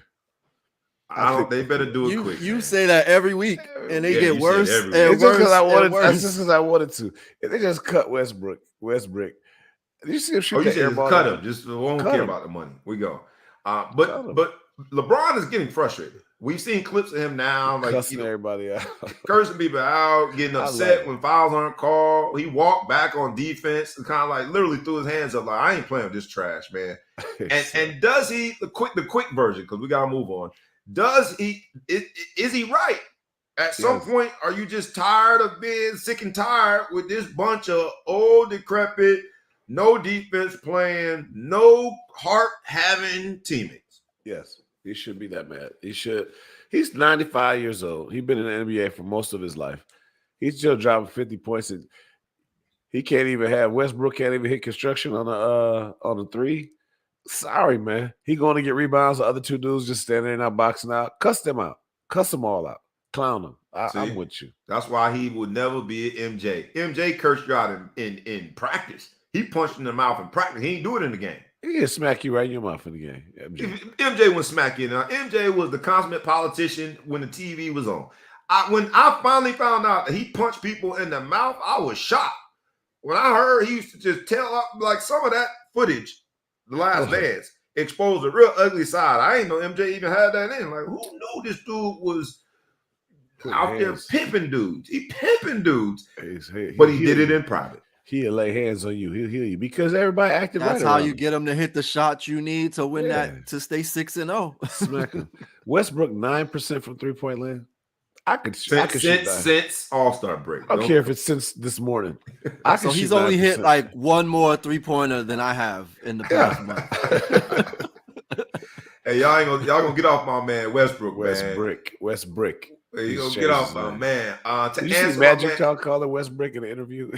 They better do it quick. You say that every week, and they get worse and It's just worse. That's just because I wanted to. If they just cut Westbrook. Did you see him shoot you the said air just ball? cut him. Just we won't care about the money. We go. But LeBron is getting frustrated. We've seen clips of him now, like cussing everybody out, cursing people out, getting upset when fouls aren't called. He walked back on defense and kind of like literally threw his hands up, like I ain't playing with this trash, man. and does he the quick version? Because we gotta move on. Does he? Is he right? At some point, are you just tired of being sick and tired with this bunch of old, decrepit, no defense playing, no heart having teammates? Yes. He should be that mad. He should. He's 95 years old. He's been in the NBA for most of his life. He's still dropping 50 points. And he can't even have Westbrook can't even hit construction on a three. Sorry, man. He going to get rebounds. The other two dudes just standing there not boxing out. Cuss them out. Cuss them all out. Clown them. I'm with you. That's why he would never be an MJ. MJ cursed you out in practice. He punched in the mouth in practice. He ain't do it in the game. He can smack you right in your mouth in the game. MJ would smack you. Now, MJ was the consummate politician when the TV was on. When I finally found out that he punched people in the mouth, I was shocked. When I heard he used to just tell up like some of that footage, The Last Dance, exposed a real ugly side. I didn't know MJ even had that in. Like, who knew this dude was out there pimping dudes? He pimping dudes, but he did it in private. He'll lay hands on you. He'll heal you because everybody acted right. That's how you get him to hit the shot you need to win to stay 6-0. Smack him. Westbrook 9% from 3-point land. I could shoot that since All-Star break. I don't care if it's since this morning. So he's only hit like one more 3-pointer than I have in the past month. Hey, y'all gonna get off my man Westbrook. Westbrook. You gonna get off my man. Did you see Magic calling Westbrook in the interview?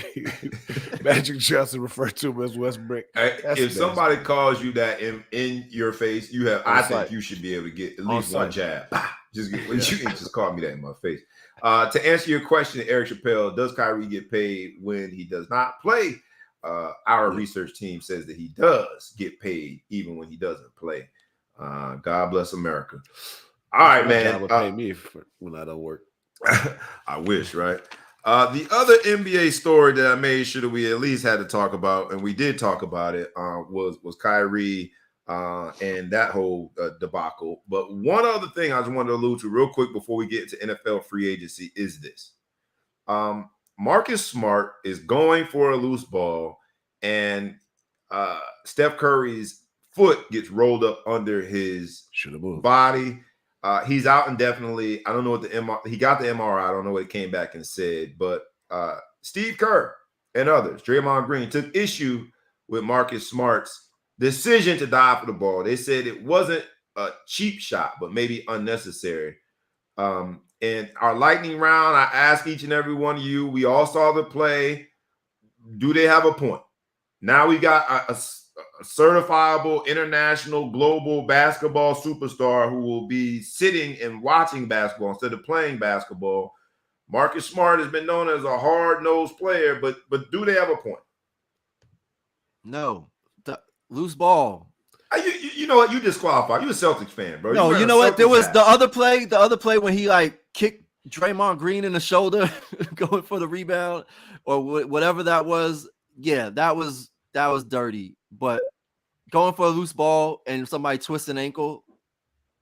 Magic Johnson referred to him as Westbrook. If somebody calls you that in your face, I think you should be able to get at least one jab. You can just call me that in my face. To answer your question, Eric Chappelle, does Kyrie get paid when he does not play? Our research team says that he does get paid even when he doesn't play. God bless America. All right, man. Pay me when I don't work. I wish, right? The other NBA story that I made sure that we at least had to talk about, and we did talk about it, was Kyrie and that whole debacle. But one other thing I just wanted to allude to real quick before we get into NFL free agency is this. Marcus Smart is going for a loose ball, and Steph Curry's foot gets rolled up under his body. He's out indefinitely. I don't know what he got the MRI. I don't know what it came back and said, but Steve Kerr and others, Draymond Green, took issue with Marcus Smart's decision to dive for the ball. They said it wasn't a cheap shot, but maybe unnecessary. In our lightning round, I asked each and every one of you, we all saw the play. Do they have a point? Now we got a certifiable international global basketball superstar who will be sitting and watching basketball instead of playing basketball. Marcus Smart has been known as a hard-nosed player, but do they have a point? No. The loose ball. You know what? You disqualified. You a Celtics fan, bro. No, you know what? There was the other play when he like kicked Draymond Green in the shoulder going for the rebound or whatever that was. Yeah, that was dirty. But going for a loose ball and somebody twist an ankle.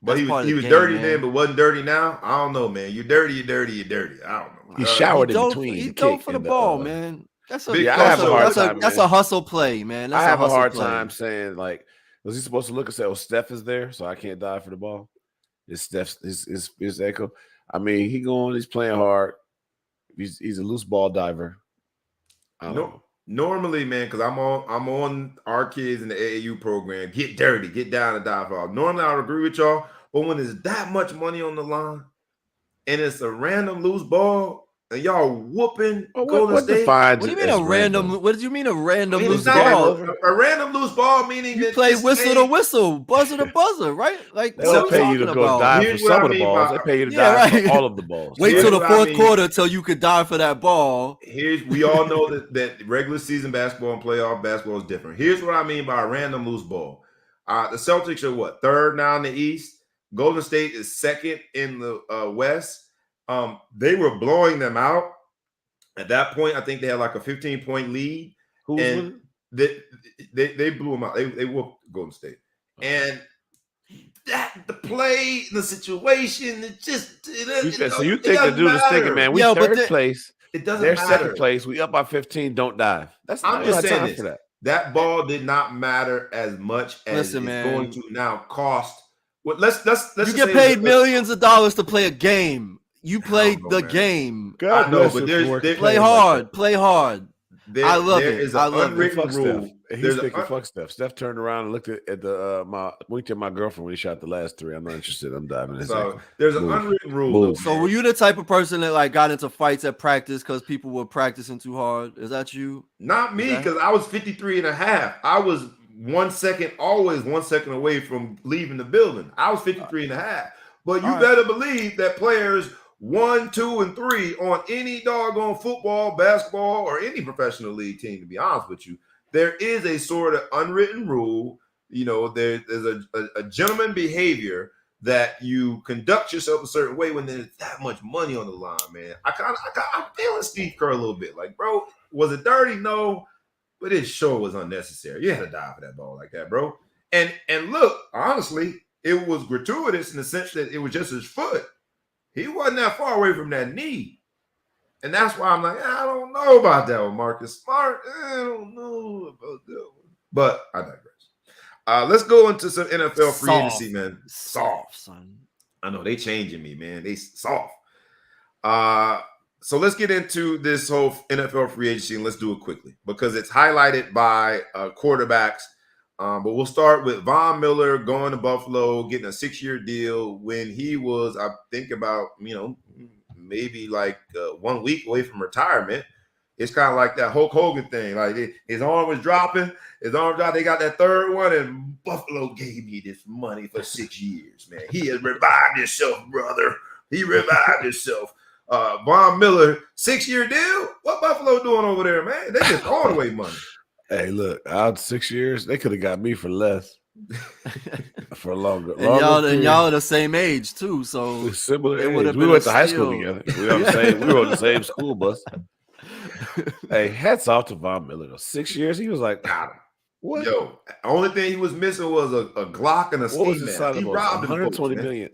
But he was dirty then, but wasn't dirty now. I don't know, man. You're dirty. I don't know. He showered in between. He dove for the ball, man. That's a hustle play, man. I have a hard time saying, like, was he supposed to look and say, "Oh, Steph is there, so I can't dive for the ball"? It's Steph's his ankle. I mean, he's playing hard. He's a loose ball diver. I don't know. Normally, man, because I'm on our kids in the AAU program, get dirty, get down and dive off. Normally, I would agree with y'all, but when there's that much money on the line and it's a random loose ball and y'all whooping Golden State. What do you mean a random? What did you mean a random loose ball? A random loose ball meaning you play whistle to whistle, buzzer to buzzer, right? Like they don't pay you to go dive for some of the balls. They pay you to dive for all of the balls. Wait till the fourth quarter till you could dive for that ball. We all know that regular season basketball and playoff basketball is different. Here's what I mean by a random loose ball. The Celtics are what, third now in the East? Golden State is second in the West. They were blowing them out. At that point, I think they had like a 15-point lead. Who was winning? They blew them out. They whooped Golden State. And the play, the situation, it just so you think the dude is thinking, man, we third place. It doesn't They're matter. second place. We up by 15. Don't dive. I'm just saying this. For that. That ball did not matter as much as it's going to now cost. Well, let's you get paid millions of dollars to play a game. You played the game. I know, but there's play hard. Play hard. I love it. I love unwritten rule. He's thinking fuck Steph. Steph turned around and looked at the winked at my girlfriend when he shot the last three. I'm not interested. I'm diving in. So there's an unwritten rule. So were you the type of person that like got into fights at practice because people were practicing too hard? Is that you? Not me, because I was 53 and a half. I was always 1 second away from leaving the building. I was 53 and a half. But you better believe that players 1, 2, and 3 on any doggone football, basketball, or any professional league team, to be honest with you, there is a sort of unwritten rule. You know, there's a gentleman behavior that you conduct yourself a certain way when there's that much money on the line, man. I'm feeling Steve Kerr a little bit. Like, bro, was it dirty? No, but it sure was unnecessary. You had to dive for that ball like that, bro. And look, honestly, it was gratuitous in the sense that it was just his foot. He wasn't that far away from that knee. And that's why I'm like, I don't know about that one, Marcus Smart. I don't know about that one. But I digress. Let's go into some NFL free agency, man. Soft, son. I know they changing me, man. They soft. So let's get into this whole NFL free agency, and let's do it quickly because it's highlighted by quarterbacks. But we'll start with Von Miller going to Buffalo, getting a 6-year deal when he was, I think, about, maybe like 1 week away from retirement. It's kind of like that Hulk Hogan thing. Like his arm was dropping. They got that third one, and Buffalo gave me this money for 6 years, man. He has revived himself, brother. He revived himself. Von Miller, 6-year deal? What Buffalo doing over there, man? They just throwing away money. Hey, look, out 6 years, they could have got me for less. For longer. And y'all are the same age too, so similar age. We went to high school together. We were on the same school bus. Hey, hats off to Von Miller. 6 years, he was like, what? Yo, only thing he was missing was a Glock and a steam man. He robbed him. 120 million.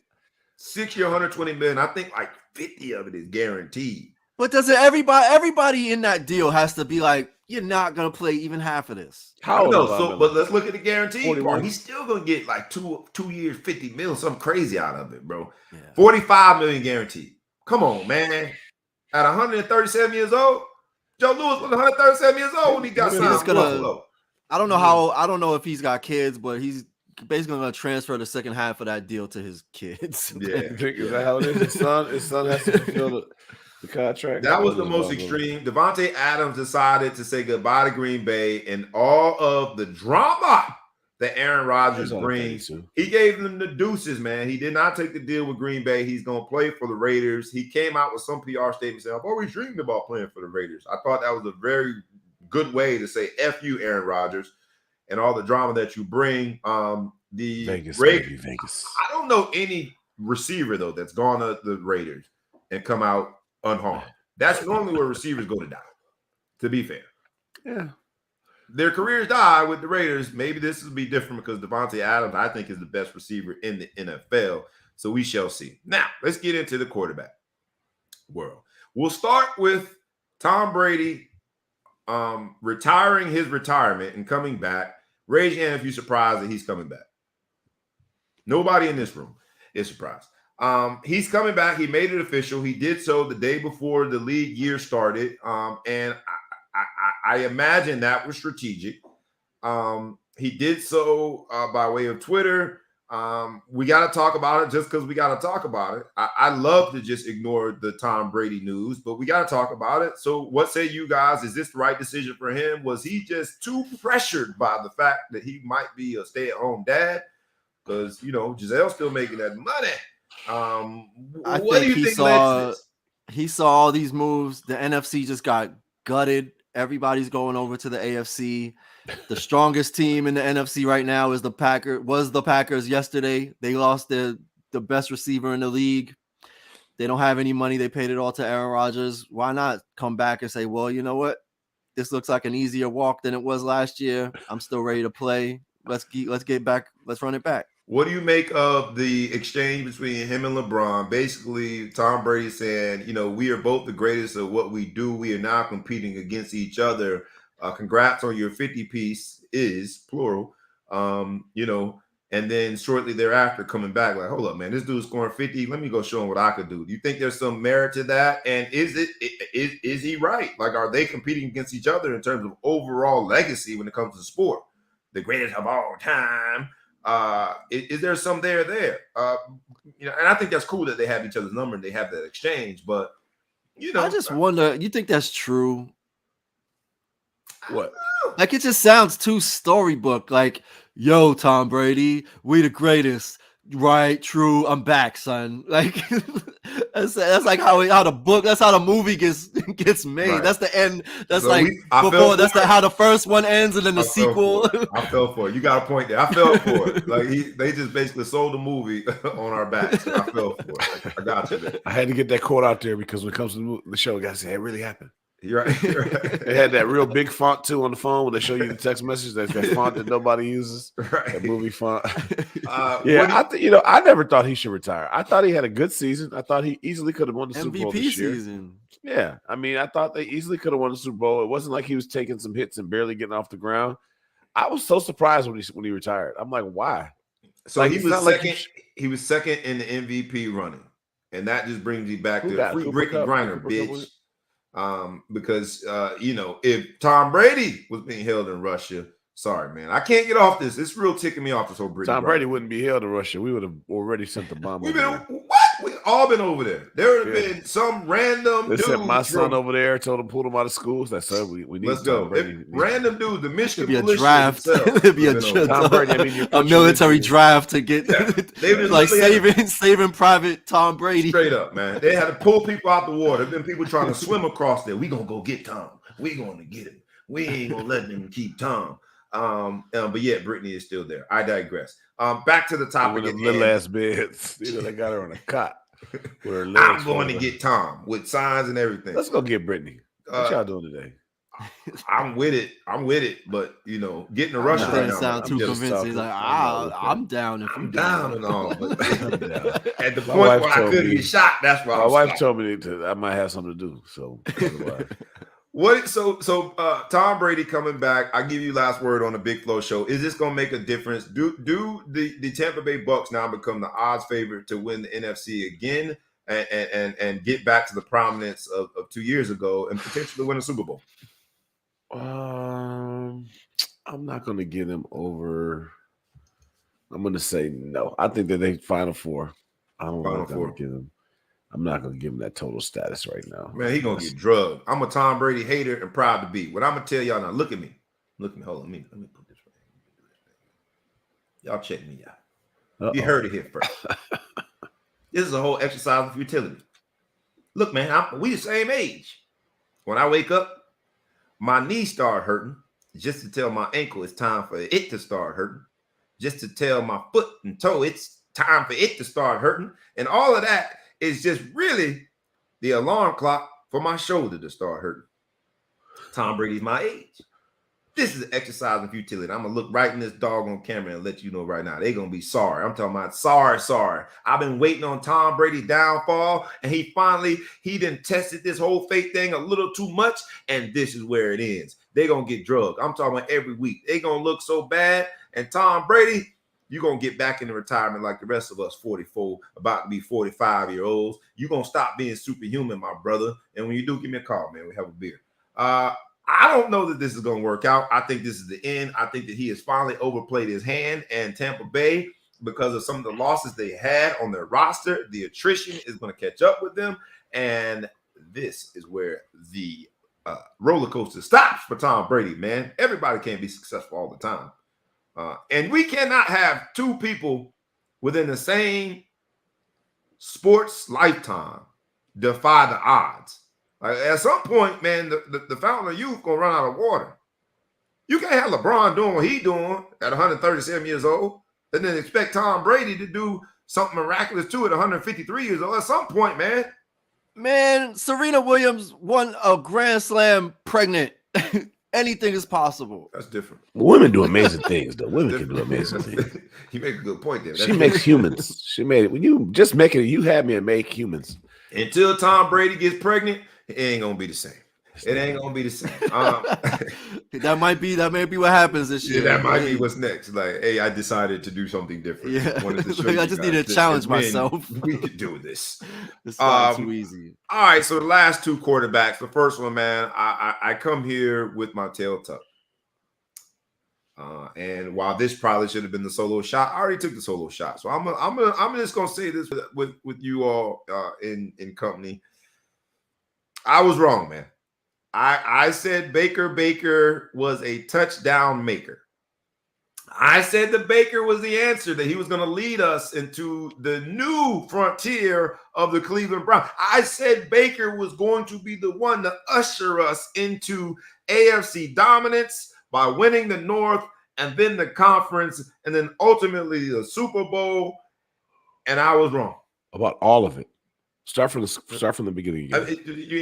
6 year, 120 million. I think like 50 of it is guaranteed. But does it everybody in that deal has to be like, you're not gonna play even half of this? How so? But let's look at the guarantee part. He's still gonna get like 2 years, 50 million, something crazy out of it, bro. Yeah. 45 million guaranteed. Come on, man. At 137 years old, Joe Louis was 137 years old when he got signed to Buffalo. I don't know if he's got kids, but he's basically gonna transfer the second half of that deal to his kids. Yeah, is that how it is? His son has to fulfill the contract. That was the most extreme. Devontae Adams decided to say goodbye to Green Bay and all of the drama that Aaron Rodgers brings. He gave them the deuces, man. He did not take the deal with Green Bay. He's going to play for the Raiders. He came out with some PR statement saying, I've always dreamed about playing for the Raiders. I thought that was a very good way to say F you, Aaron Rodgers, and all the drama that you bring. Vegas. I don't know any receiver, though, that's gone to the Raiders and come out unharmed. That's normally where receivers go to die, to be fair. Yeah. Their careers die with the Raiders. Maybe this will be different because Devontae Adams, I think, is the best receiver in the NFL. So we shall see. Now, let's get into the quarterback world. We'll start with Tom Brady retiring his retirement and coming back. Raise your hand if you're surprised that he's coming back. Nobody in this room is surprised. He's coming back. He made it official. He did so the day before the league year started. And I imagine that was strategic. He did so by way of Twitter. We got to talk about it just because we got to talk about it. I love to just ignore the Tom Brady news, but we got to talk about it. So what say you guys? Is this the right decision for him? Was he just too pressured by the fact that he might be a stay-at-home dad? Because, Giselle's still making that money. What do you think he saw all these moves. The NFC just got gutted. Everybody's going over to the AFC. The strongest team in the NFC right now is the Packers yesterday. They lost their the best receiver in the league. They don't have any money. They paid it all to Aaron Rodgers. Why not come back and say, well, you know what? This looks like an easier walk than it was last year. I'm still ready to play. Let's get back. Let's run it back. What do you make of the exchange between him and LeBron? Basically, Tom Brady saying, we are both the greatest at what we do. We are now competing against each other. Congrats on your 50 piece is plural. And then shortly thereafter coming back like, hold up, man, this dude's scoring 50. Let me go show him what I could do. Do you think there's some merit to that? And is he right? Like, are they competing against each other in terms of overall legacy when it comes to sport? The greatest of all time. Is there some there? And I think that's cool that they have each other's number and they have that exchange. But I just wonder. You think that's true? What? Like, it just sounds too storybook. Like, yo, Tom Brady, we the greatest. Right? True. I'm back, son. Like, that's like how the movie gets made. Right. That's the end. That's so how the first one ends, and then the sequel. I fell for it. You got a point there. I fell for it. Like they just basically sold the movie on our backs. I fell for it. I got you there. I had to get that quote out there because when it comes to the show, guys say it really happened. You're right. They had that real big font too on the phone when they show you the text message. That font that nobody uses. Right. That movie font. I never thought he should retire. I thought he had a good season. I thought he easily could have won the Super Bowl this year. Season. Yeah, I mean, I thought they easily could have won the Super Bowl. It wasn't like he was taking some hits and barely getting off the ground. I was so surprised when he retired. I'm like, why? So like, he was second. He was second in the MVP running, and that just brings you back to free Brittney Griner, bitch. Because if Tom Brady was being held in Russia, sorry, man, I can't get off this. It's real ticking me off this whole Brittney. Tom Brady wouldn't be held in Russia. We would have already sent the bomb. We've all been over there. There would have been some random dude. Sent my son over there, told him pull him out of school. That's so we need. Let's go. Random dude, the Michigan be a draft. It'd be a military draft to get like saving Private Tom Brady. Straight up, man. They had to pull people out the water. There've been people trying to swim across there. We gonna go get Tom. We gonna get him. We ain't gonna let them keep Tom. But yeah, Brittney is still there. I digress. Back to the topic. With little ass beds. They got her on a cot. I'm going to get Tom with signs and everything. Let's go get Brittney. What y'all doing today? I'm with it, but getting to Russia right now. Sound too convincing. Like I'm down if I'm down and all. But at the point where I couldn't get shot, that's why my wife told me that I might have something to do. So. Tom Brady coming back. I give you last word on the Big Flow show. Is this going to make a difference? Do the Tampa Bay Bucks now become the odds favorite to win the NFC again and get back to the prominence of 2 years ago and potentially win a Super Bowl? I'm not going to give them over. I'm going to say no. I think that they Final Four. I'm not going to give him that total status right now. Man, he going to get drugged. I'm a Tom Brady hater and proud to be. What I'm going to tell y'all now, look at me. Hold on. Let me put this right here. Y'all check me out. Uh-oh. You heard it here first. This is a whole exercise of futility. Look, man, we the same age. When I wake up, my knee start hurting just to tell my ankle it's time for it to start hurting. Just to tell my foot and toe it's time for it to start hurting. And all of that is just really the alarm clock for my shoulder to start hurting. Tom Brady's my age. This is an exercise in futility. I'm going to look right in this doggone camera and let you know right now. They're going to be sorry. I'm talking about sorry. I've been waiting on Tom Brady's downfall, and he done tested this whole fake thing a little too much, and this is where it ends. They're going to get drugged. I'm talking about every week. They're going to look so bad, and Tom Brady, you're going to get back into retirement like the rest of us 44, about to be 45-year-olds. You're going to stop being superhuman, my brother. And when you do, give me a call, man. We have a beer. I don't know that this is going to work out. I think this is the end. I think that he has finally overplayed his hand, and Tampa Bay, because of some of the losses they had on their roster, the attrition is going to catch up with them. And this is where the roller coaster stops for Tom Brady, man. Everybody can't be successful all the time. And we cannot have two people within the same sports lifetime defy the odds. Like, at some point, man, the fountain of youth gonna run out of water. You can't have LeBron doing what he's doing at 137 years old and then expect Tom Brady to do something miraculous to it. 153 years old. At some point, man. Man, Serena Williams won a Grand Slam pregnant. Anything is possible. That's different. Women do amazing things, though. Women can do amazing things. You make a good point there. She makes humans. She made it. When you just make it, you had me at make humans. Until Tom Brady gets pregnant, it ain't gonna be the same. It ain't gonna be the same. That might be what happens this year. Yeah, that might be what's next. Like, hey, I decided to do something different. Yeah, like, I just need to challenge myself. We could do this. It's not too easy. All right, so the last two quarterbacks. The first one, man, I come here with my tail tucked. And while this probably should have been the solo shot, I already took the solo shot. So I'm just gonna say this with you all in company. I was wrong, man. I said Baker was a touchdown maker. I said the Baker was the answer, that he was going to lead us into the new frontier of the Cleveland Browns. I said Baker was going to be the one to usher us into AFC dominance by winning the North and then the conference and then ultimately the Super Bowl. And I was wrong. About all of it. Start from the beginning again.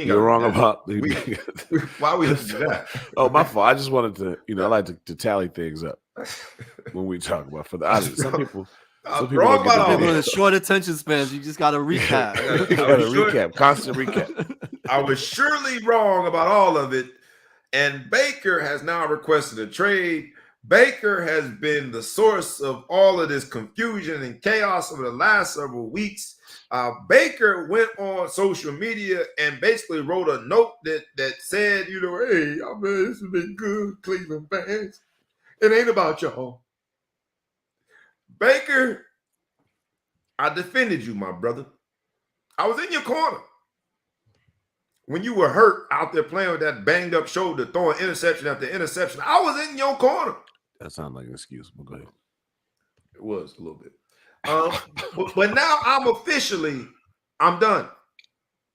You're wrong about the beginning. Why we have to do that? Oh, my fault. I just wanted to, I like to tally things up when we talk about for the audience. Some people wrong about all the short attention spans. You just got to recap. Constant recap. I was surely wrong about all of it. And Baker has now requested a trade. Baker has been the source of all of this confusion and chaos over the last several weeks. Baker went on social media and basically wrote a note that said, hey, I mean, this has been good, Cleveland fans. It ain't about y'all. Baker, I defended you, my brother. I was in your corner. When you were hurt out there playing with that banged up shoulder, throwing interception after interception, I was in your corner. That sounds like an excuse, but go ahead. It was a little bit. But now I'm done.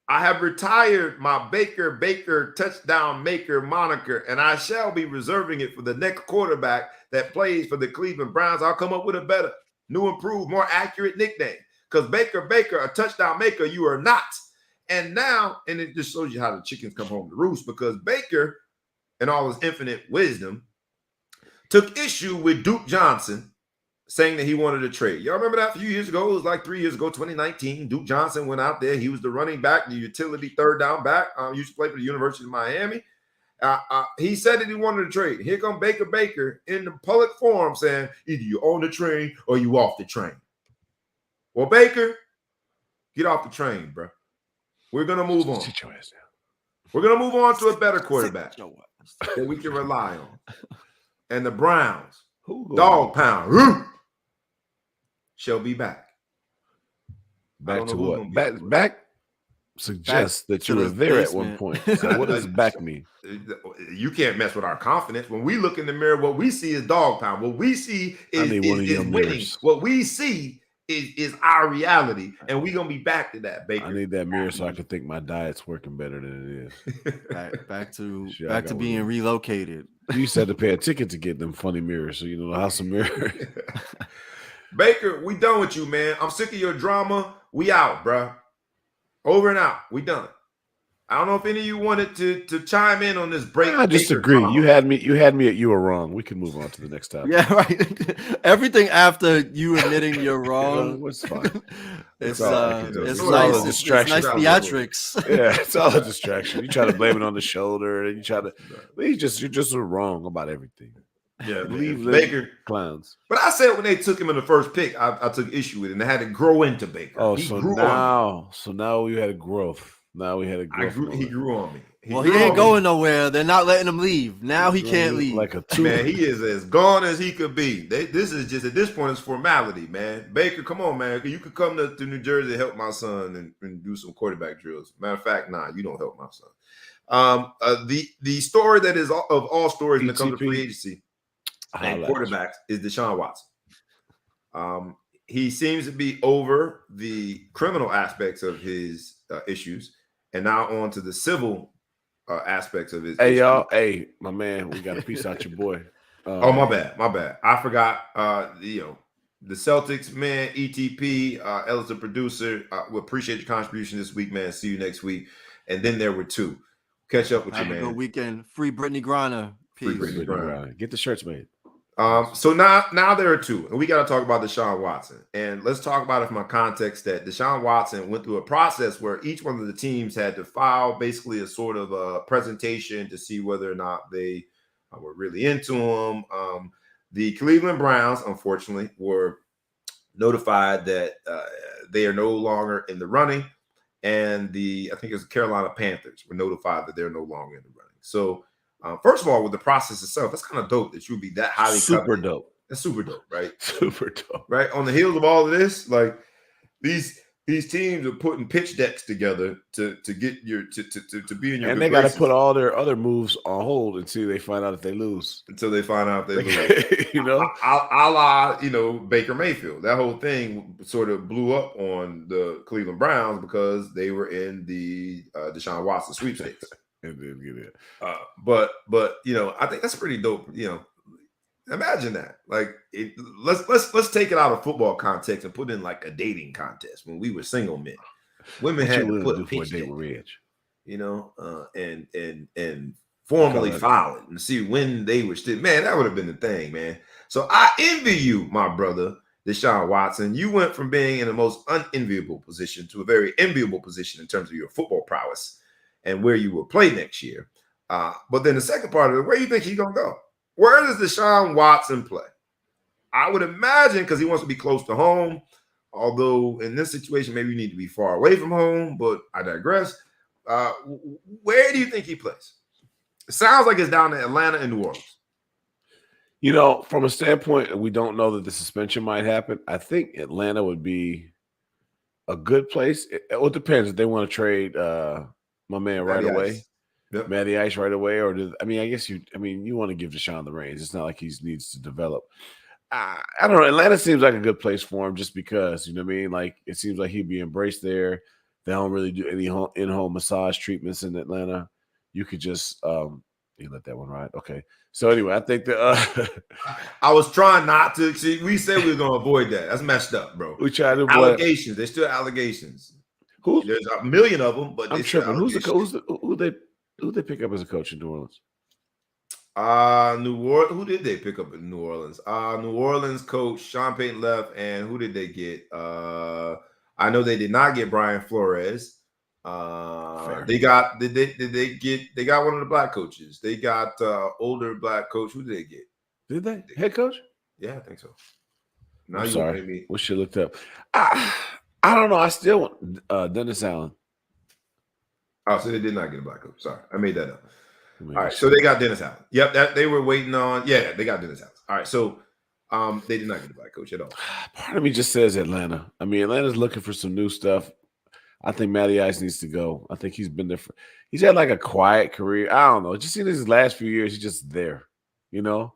I have retired my Baker touchdown maker moniker, and I shall be reserving it for the next quarterback that plays for the Cleveland Browns. I'll come up with a better, new, improved, more accurate nickname. Because Baker, a touchdown maker, you are not. And now, and it just shows you how the chickens come home to roost, because Baker, in all his infinite wisdom, took issue with Duke Johnson saying that he wanted a trade. Y'all remember that a few years ago? It was like 3 years ago, 2019. Duke Johnson went out there. He was the running back, the utility third down back. Used to play for the University of Miami. He said that he wanted a trade. Here come Baker in the public forum saying, either you on the train or you off the train. Well, Baker, get off the train, bro. We're going to move on. Sit your ass down. We're going to move on to a better quarterback that we can rely on. And the Browns, dog pound, shall be back. Back to what? Back suggests that you were there at one point. So what does back mean? You can't mess with our confidence. When we look in the mirror, what we see is dog pound. What we see is winning. Mirrors. What we see is our reality, and we're gonna be back to that, Baker. I need that mirror so I can think my diet's working better than it is. back to being relocated. You used to have to pay a ticket to get them funny mirrors, so you know the house of mirror. Baker, we done with you, man. I'm sick of your drama. We out, bro. Over and out. We done. I don't know if any of you wanted to chime in on this break. I disagree. You had me at you were wrong. We can move on to the next topic. Yeah, right. Everything after you admitting you're wrong. It's fine. It's nice. It's nice theatrics. Yeah, it's all a distraction. You try to blame it on the shoulder, and you're just wrong about everything. Yeah, leave Baker clowns. But I said when they took him in the first pick, I took issue with it, and they had to grow into Baker. Oh, so now we had a growth. Now we had a growth. He grew on me. He ain't going nowhere. They're not letting him leave. Now he can't leave. Like a man, he is as gone as he could be. This is just, at this point, it's formality, man. Baker, come on, man. You could come to New Jersey and help my son and do some quarterback drills. Matter of fact, nah, you don't help my son. The story that is of all stories when it comes to free agency and quarterbacks is Deshaun Watson. He seems to be over the criminal aspects of his issues, and now on to the civil aspects of his. Hey, y'all. Hey, my man, we got a piece out your boy. My bad. I forgot. The Celtics, man, ETP, Ellis, the producer, we appreciate your contribution this week, man. See you next week. And then there were two. Catch up with Have you, a man. good weekend. Free Brittney Griner. Free Peace. Brittney Griner. Get the shirts made. So now there are two, and we got to talk about Deshaun Watson. And let's talk about it from a context that Deshaun Watson went through a process where each one of the teams had to file basically a sort of a presentation to see whether or not they were really into him. The Cleveland Browns, unfortunately, were notified that they are no longer in the running, and I think it's the Carolina Panthers were notified that they're no longer in the running. So, first of all, with the process itself, that's kind of dope that you'll be that highly super coveted. dope. That's super dope, right? Super dope, right? On the heels of all of this, like these teams are putting pitch decks together to get your to be in your. And they got to put all their other moves on hold until they find out if they lose. Until they find out if they lose, you know, a la Baker Mayfield. That whole thing sort of blew up on the Cleveland Browns because they were in the Deshaun Watson sweepstakes. And then get it. But I think that's pretty dope. Imagine that. Like, let's take it out of football context and put in like a dating contest when we were single men. Women had to put a pitch deck, and formally file it and see when they were still. Man, that would have been the thing, man. So I envy you, my brother, Deshaun Watson. You went from being in the most unenviable position to a very enviable position in terms of your football prowess and where you will play next year. But then the second part of it, where do you think he's gonna go? Where does Deshaun Watson play? I would imagine because he wants to be close to home, although in this situation, maybe you need to be far away from home, but I digress. Where do you think he plays? It sounds like it's down in Atlanta and New Orleans. From a standpoint, we don't know that the suspension might happen. I think Atlanta would be a good place. It depends if they want to trade my man right away. Yep. Matty Ice right away, or I guess you want to give Deshaun the reins. It's not like he needs to develop. I don't know. Atlanta seems like a good place for him just because, like it seems like he'd be embraced there. They don't really do any in-home massage treatments in Atlanta. You could just you let that one ride. Okay. So anyway, I think that I was trying not to. See, we said we were going to avoid that. That's messed up, bro. We tried to avoid allegations. There's still allegations. There's a million of them, but I'm tripping. Who they pick up as a coach in New Orleans? New Orleans. Who did they pick up in New Orleans? New Orleans coach Sean Payton left, and who did they get? I know they did not get Brian Flores. They got one of the black coaches. They got older black coach. Who did they get? Did they head coach? Yeah, I think so. Now I'm sorry. We should look up. I don't know. I still want Dennis Allen. Oh, so they did not get a black coach. Sorry, I made that up. All right, so they got Dennis Allen. Yep, that they were waiting on. Yeah, they got Dennis Allen. All right, so they did not get a black coach at all. Part of me just says Atlanta. Atlanta's looking for some new stuff. I think Matty Ice needs to go. I think he's been there he's had like a quiet career. I don't know. Just in his last few years, he's just there. Yeah.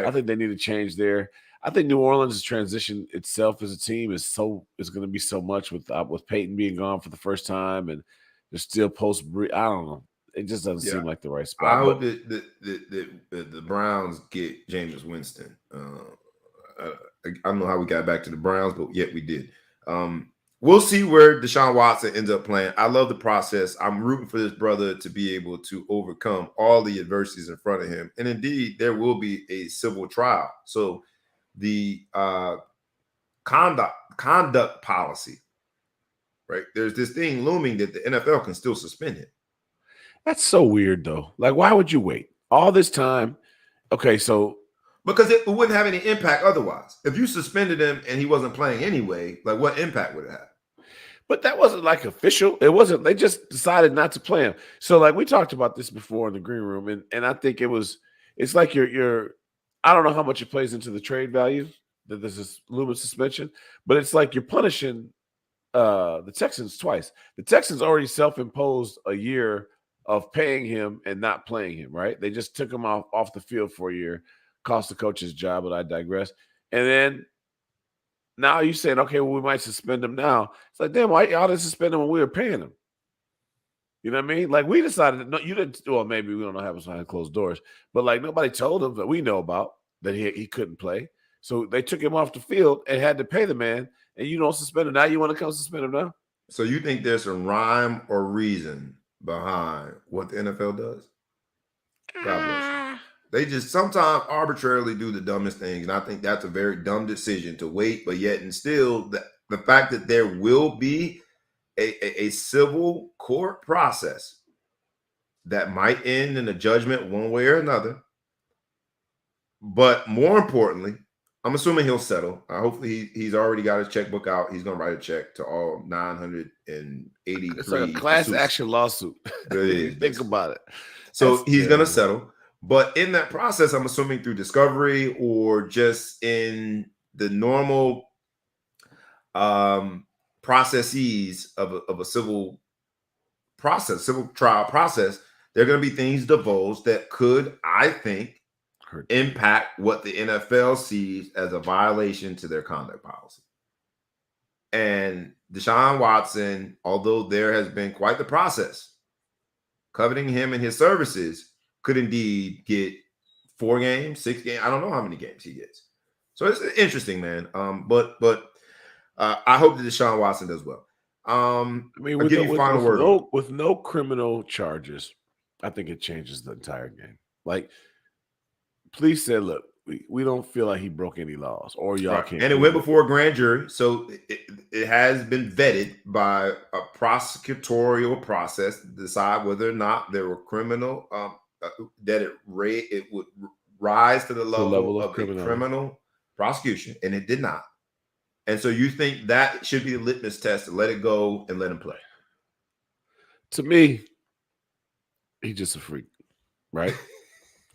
I think they need to change there. I think New Orleans' transition itself as a team is going to be so much with Peyton being gone for the first time, and they're still post. I don't know. It just doesn't seem like the right spot. I hope that the Browns get Jameis Winston. I don't know how we got back to the Browns, but yet we did. We'll see where Deshaun Watson ends up playing. I love the process. I'm rooting for this brother to be able to overcome all the adversities in front of him. And indeed, there will be a civil trial. So the conduct policy, right? There's this thing looming that the NFL can still suspend him. That's so weird, though. Like, why would you wait all this time? Okay, so because it wouldn't have any impact otherwise. If you suspended him and he wasn't playing anyway, like what impact would it have? But that wasn't like official. It wasn't. They just decided not to play him. So like we talked about this before in the green room, and I think it's like you're I don't know how much it plays into the trade value that there's this looming suspension, but it's like you're punishing the Texans twice. The Texans already self-imposed a year of paying him and not playing him, right? They just took him off the field for a year, cost the coach his job, but I digress. And then now you're saying, okay, well, we might suspend him now. It's like, damn, why y'all didn't suspend him when we were paying him? You know what I mean? Like, we decided, no, you didn't, well, maybe we don't know how it was behind closed doors, but like nobody told him that we know about that he couldn't play. So they took him off the field and had to pay the man, and you don't suspend him. Now you want to come suspend him now? So you think there's some rhyme or reason behind what the NFL does? God bless you. They just sometimes arbitrarily do the dumbest things, and I think that's a very dumb decision to wait, but yet and still the fact that there will be a civil court process that might end in a judgment one way or another. But more importantly, I'm assuming he'll settle. Hopefully he's already got his checkbook out. He's going to write a check to all 983. It's like a class action lawsuit. Think about it. So he's going to settle. But in that process, I'm assuming through discovery or just in the normal processes of a civil trial process, there are going to be things divulged that could, I think, impact what the NFL sees as a violation to their conduct policy. And Deshaun Watson, although there has been quite the process, coveting him and his services, could indeed get 4 games, 6 games. I don't know how many games he gets. So it's interesting, man. But I hope that Deshaun Watson does well. I mean, with no criminal charges, I think it changes the entire game. Like, police said, look, we don't feel like he broke any laws, or y'all can't. And it went before a grand jury, so it has been vetted by a prosecutorial process to decide whether or not there were criminal that it would rise to the level of a criminal prosecution, and it did not. And so you think that should be a litmus test to let it go and let him play? To me, he's just a freak, right?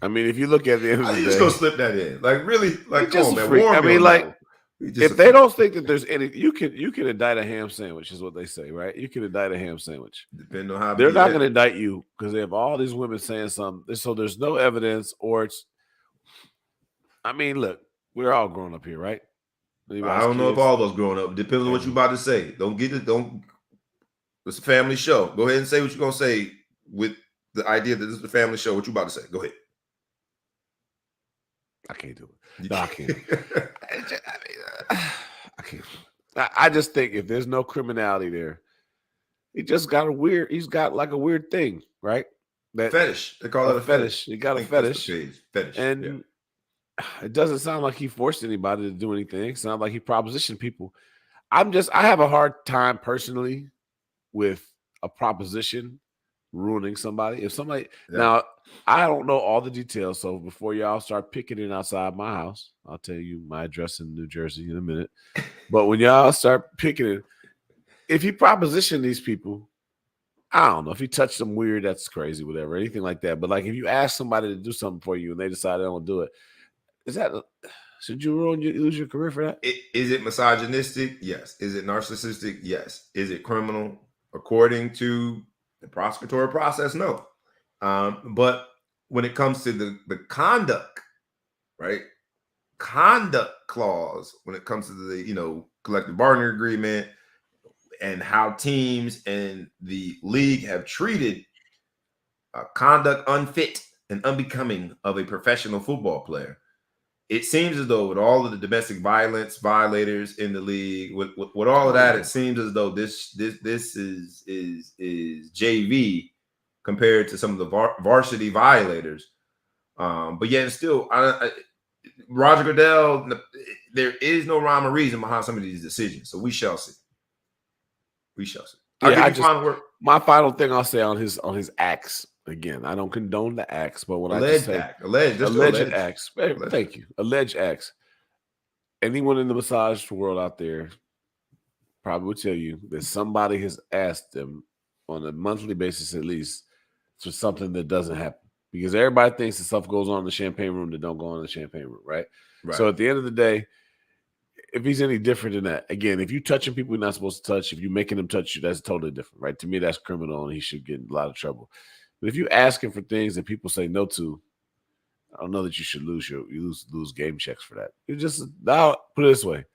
I mean, if you look at the end of the day, just gonna slip that in, like really, like come on, man. I mean, like if they don't think that there's any, you can indict a ham sandwich, is what they say, right? You can indict a ham sandwich. Depending on how they're not going to indict you because they have all these women saying something, so there's no evidence, or it's. I mean, look, we're all grown up here, right? I don't know if all of us growing up. Depends on what you're about to say. Don't get it. It's a family show. Go ahead and say what you're gonna say with the idea that this is a family show. What you about to say? Go ahead. I can't do it. No, I can't. I can't. I just think if there's no criminality there, he's got like a weird thing, right? That fetish. They call it a fetish. He got a fetish. Fetish. And it doesn't sound like he forced anybody to do anything. It sounds like he propositioned people. I have a hard time personally with a proposition ruining somebody. If somebody now, I don't know all the details, so before y'all start picketing outside my house, I'll tell you my address in New Jersey in a minute. But when y'all start picketing, if you proposition these people, I don't know if you touch them weird, that's crazy, whatever, anything like that. But like if you ask somebody to do something for you and they decide they don't do it, should you lose your career for that? Is it misogynistic? Yes. Is it narcissistic? Yes. Is it criminal according to the prosecutorial process? No. But when it comes to the conduct, right? Conduct clause, when it comes to the collective bargaining agreement and how teams and the league have treated conduct unfit and unbecoming of a professional football player, it seems as though with all of the domestic violence violators in the league, with all of that, it seems as though this is JV compared to some of the varsity violators. But yet still, Roger Goodell, there is no rhyme or reason behind some of these decisions. So we shall see. We shall see. My final thing I'll say on his acts. Again, I don't condone the acts, but when alleged acts. Thank you. Alleged acts. Anyone in the massage world out there probably will tell you that somebody has asked them on a monthly basis at least for something that doesn't happen. Because everybody thinks that stuff goes on in the champagne room that don't go on in the champagne room, right? So at the end of the day, if he's any different than that, again, if you're touching people you're not supposed to touch, if you're making them touch you, that's totally different, right? To me, that's criminal and he should get in a lot of trouble. But if you ask him for things that people say no to, I don't know that you should lose game checks for that. You just now put it this way.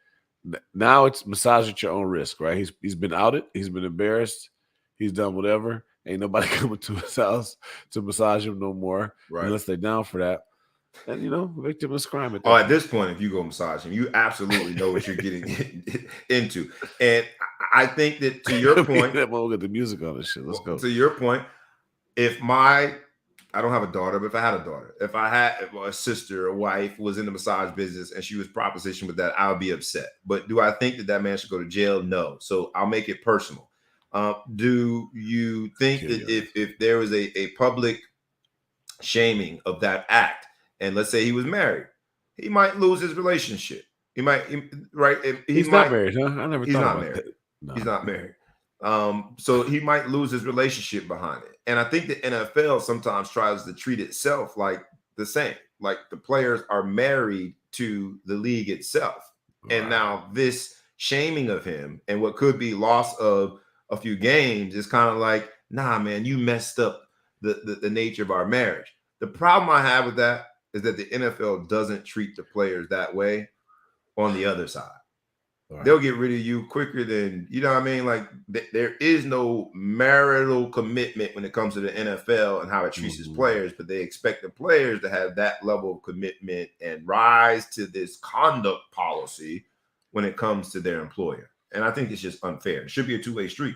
Now it's massage at your own risk, right? He's been outed, he's been embarrassed, he's done whatever. Ain't nobody coming to his house to massage him no more, unless they're down for that. And victimless crime. At this point, if you go massage him, you absolutely know what you're getting into. And I think that to your point, we'll get the music on this shit. Let's go. To your point, I don't have a daughter, but if I had a daughter, if I had a sister, a wife was in the massage business and she was propositioned with that, I would be upset. But do I think that man should go to jail? No. So I'll make it personal. Do you think that if there was a public shaming of that act, and let's say he was married, he might lose his relationship? He's not married, huh? I never thought about married. that. No. He's not married. So he might lose his relationship behind it. And I think the NFL sometimes tries to treat itself like the same, like the players are married to the league itself. Right. And now this shaming of him and what could be loss of a few games is kind of like, nah, man, you messed up the nature of our marriage. The problem I have with that is that the NFL doesn't treat the players that way on the other side. Right. They'll get rid of you quicker than, you know what I mean? Like there is no marital commitment when it comes to the NFL and how it treats its players, but they expect the players to have that level of commitment and rise to this conduct policy when it comes to their employer. And I think it's just unfair. It should be a two-way street.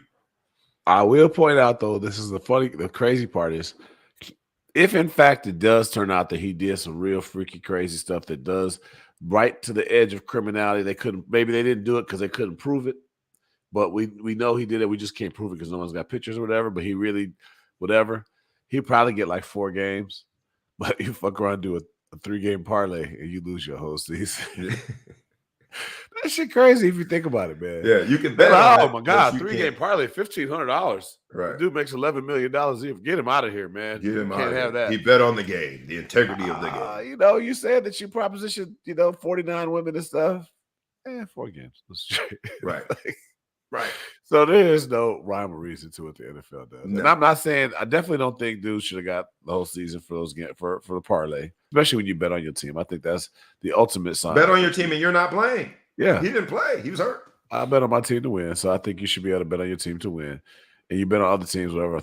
I will point out, though, the crazy part is, if in fact it does turn out that he did some real freaky, crazy stuff that does right to the edge of criminality, maybe they didn't do it because they couldn't prove it, but we know he did it. We just can't prove it because no one's got pictures or whatever. But he really, whatever, he'd probably get like 4 games. But you fuck around, do a 3-game parlay, and you lose your whole season. That shit crazy if you think about it, man. Yeah, you can bet. Oh my God, 3-game parlay, $1,500. Right. The dude makes $11 million a year. Get him out of here, man. Get him out. Can't have that. He bet on the game, the integrity of the game. You said that you propositioned, 49 women and stuff. 4 games. Right. Right. So there is no rhyme or reason to what the NFL does. No. And I'm not saying, I definitely don't think dudes should have got the whole season for those games for the parlay, especially when you bet on your team. I think that's the ultimate sign. Bet on your team and you're not playing. Yeah. He didn't play. He was hurt. I bet on my team to win. So I think you should be able to bet on your team to win. And you bet on other teams, whatever.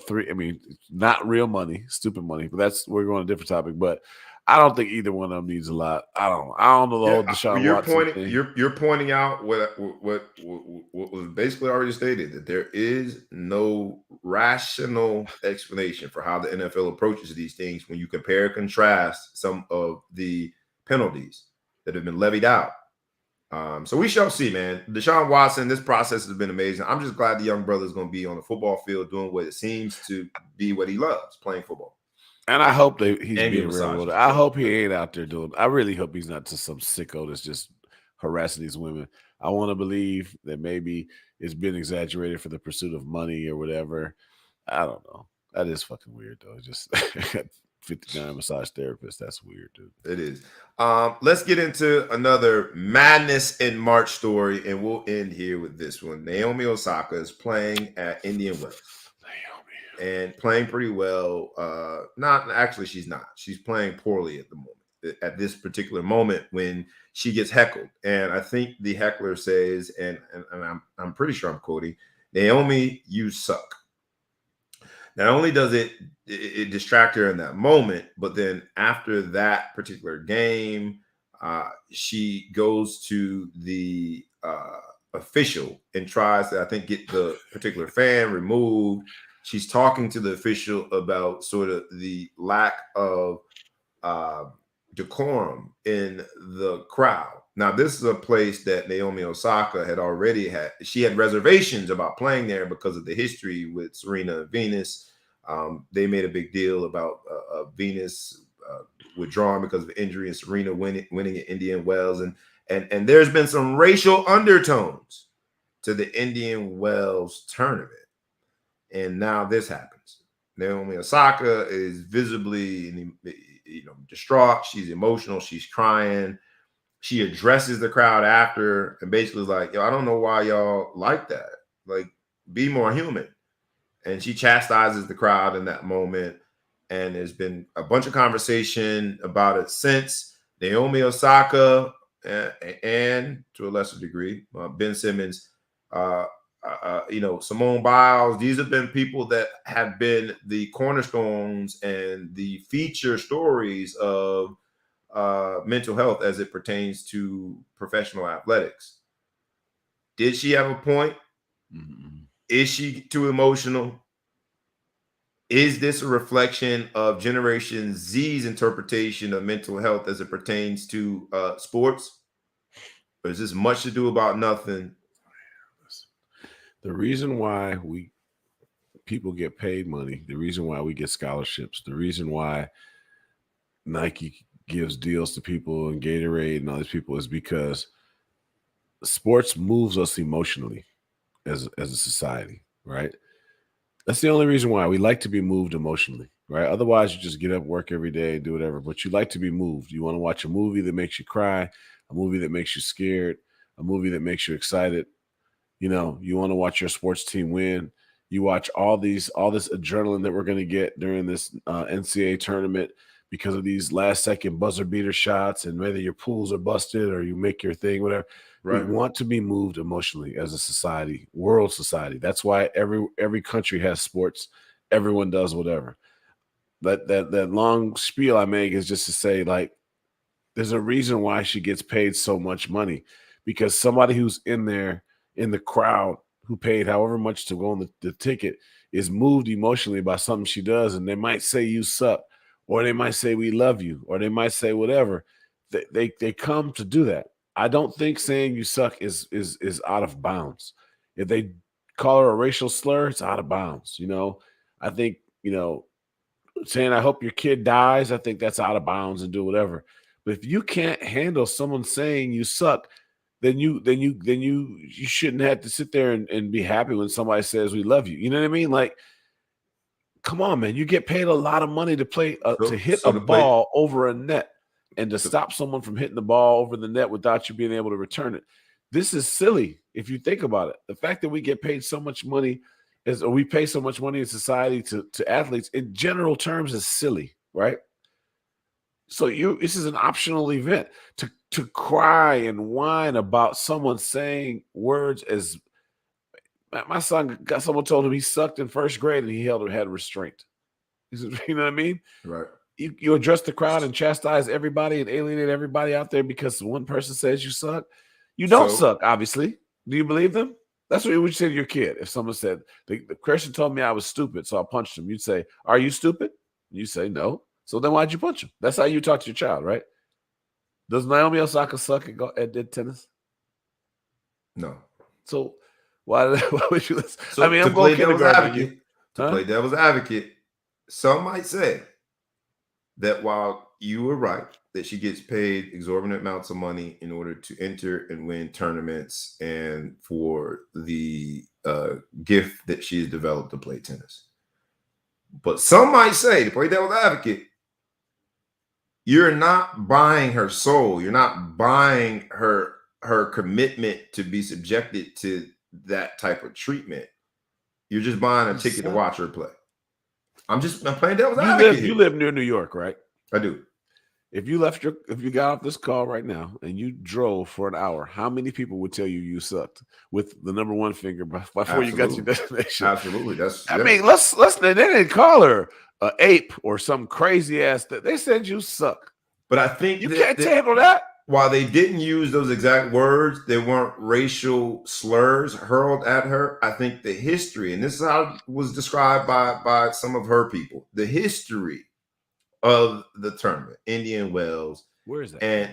Not real money, stupid money. But we're going to a different topic. But I don't think either one of them needs a lot. I don't know the whole Deshaun Watson thing. You're pointing out what was basically already stated, that there is no rational explanation for how the NFL approaches these things when you compare and contrast some of the penalties that have been levied out. So we shall see, man. Deshaun Watson, this process has been amazing. I'm just glad the young brother is going to be on the football field doing what it seems to be what he loves, playing football. And I hope he's being real. I hope he ain't out there doing. I really hope he's not just some sicko that's just harassing these women. I want to believe that maybe it's been exaggerated for the pursuit of money or whatever. I don't know. That is fucking weird, though. Just 59 massage therapists. That's weird, dude. It is. Let's get into another Madness in March story, and we'll end here with this one. Naomi Osaka is playing at Indian Wells. And playing pretty well. She's not. She's playing poorly at the moment, at this particular moment when she gets heckled. And I think the heckler says, and I'm pretty sure I'm quoting, "Naomi, you suck." Not only does it distract her in that moment, but then after that particular game, she goes to the official and tries to, I think, get the particular fan removed. She's talking to the official about sort of the lack of decorum in the crowd. Now, this is a place that Naomi Osaka she had reservations about playing there because of the history with Serena and Venus. They made a big deal about Venus withdrawing because of injury and Serena winning at Indian Wells. And there's been some racial undertones to the Indian Wells tournament. And now this happens. Naomi Osaka is visibly, distraught. She's emotional. She's crying. She addresses the crowd after and basically is like, I don't know why y'all like that. Like, be more human. And she chastises the crowd in that moment. And there's been a bunch of conversation about it since. Naomi Osaka and to a lesser degree, Ben Simmons, Simone Biles. These have been people that have been the cornerstones and the feature stories of mental health as it pertains to professional athletics. Did she have a point? Mm-hmm. Is she too emotional? Is this a reflection of Generation Z's interpretation of mental health as it pertains to sports? Or is this much to do about nothing? The reason why people get paid money, the reason why we get scholarships, the reason why Nike gives deals to people and Gatorade and all these people is because sports moves us emotionally as a society, right? That's the only reason why we like to be moved emotionally, right? Otherwise, you just get up, work every day, and do whatever. But you like to be moved. You want to watch a movie that makes you cry, a movie that makes you scared, a movie that makes you excited. You know, you want to watch your sports team win. You watch all this adrenaline that we're going to get during this NCAA tournament because of these last-second buzzer beater shots, and whether your pools are busted or you make your thing, whatever. Right. We want to be moved emotionally as a society, world society. That's why every country has sports. Everyone does whatever. That long spiel I make is just to say, like, there's a reason why she gets paid so much money, because somebody who's in there in the crowd who paid however much to go on the ticket is moved emotionally by something she does, and they might say you suck, or they might say we love you, or they might say whatever. They come to do that. I don't think saying you suck is out of bounds. If they call her a racial slur, it's out of bounds. You know, I think, you know, saying I hope your kid dies, I think that's out of bounds and do whatever. But if you can't handle someone saying you suck, then you shouldn't have to sit there and be happy when somebody says we love you. You know what I mean? Like, come on, man. You get paid a lot of money to play to hit a ball over a net and to stop someone from hitting the ball over the net without you being able to return it. This is silly if you think about it. The fact that we get paid so much money or we pay so much money in society to athletes in general terms is silly, right? So this is an optional event to cry and whine about someone saying words as my son got someone told him he sucked in first grade and he had restraint. You know what I mean? Right. You address the crowd and chastise everybody and alienate everybody out there because one person says you suck. You don't suck, obviously. Do you believe them? That's what you would say to your kid. If someone said, the Christian told me I was stupid, so I punched him. You'd say, are you stupid? You say, no. So then why'd you punch him? That's how you talk to your child, right? Does Naomi Osaka suck at tennis? No. So why would you listen? So I mean, I'm going kindergarten. To play devil's advocate, some might say that while you were right, that she gets paid exorbitant amounts of money in order to enter and win tournaments and for the gift that she's developed to play tennis. But some might say, to play devil's advocate, you're not buying her soul. You're not buying her commitment to be subjected to that type of treatment. You're just buying a ticket to watch her play. I'm playing devil's advocate. You live near New York, right? I do. If you got off this call right now and you drove for an hour, how many people would tell you sucked with the number one finger before you got to your destination? Absolutely. I mean, let's they didn't call her an ape or some crazy ass that they said you suck. But I think you can't handle that. While they didn't use those exact words, they weren't racial slurs hurled at her. I think the history, and this is how it was described by some of her people, the history of the tournament, Indian Wells. Where is that? And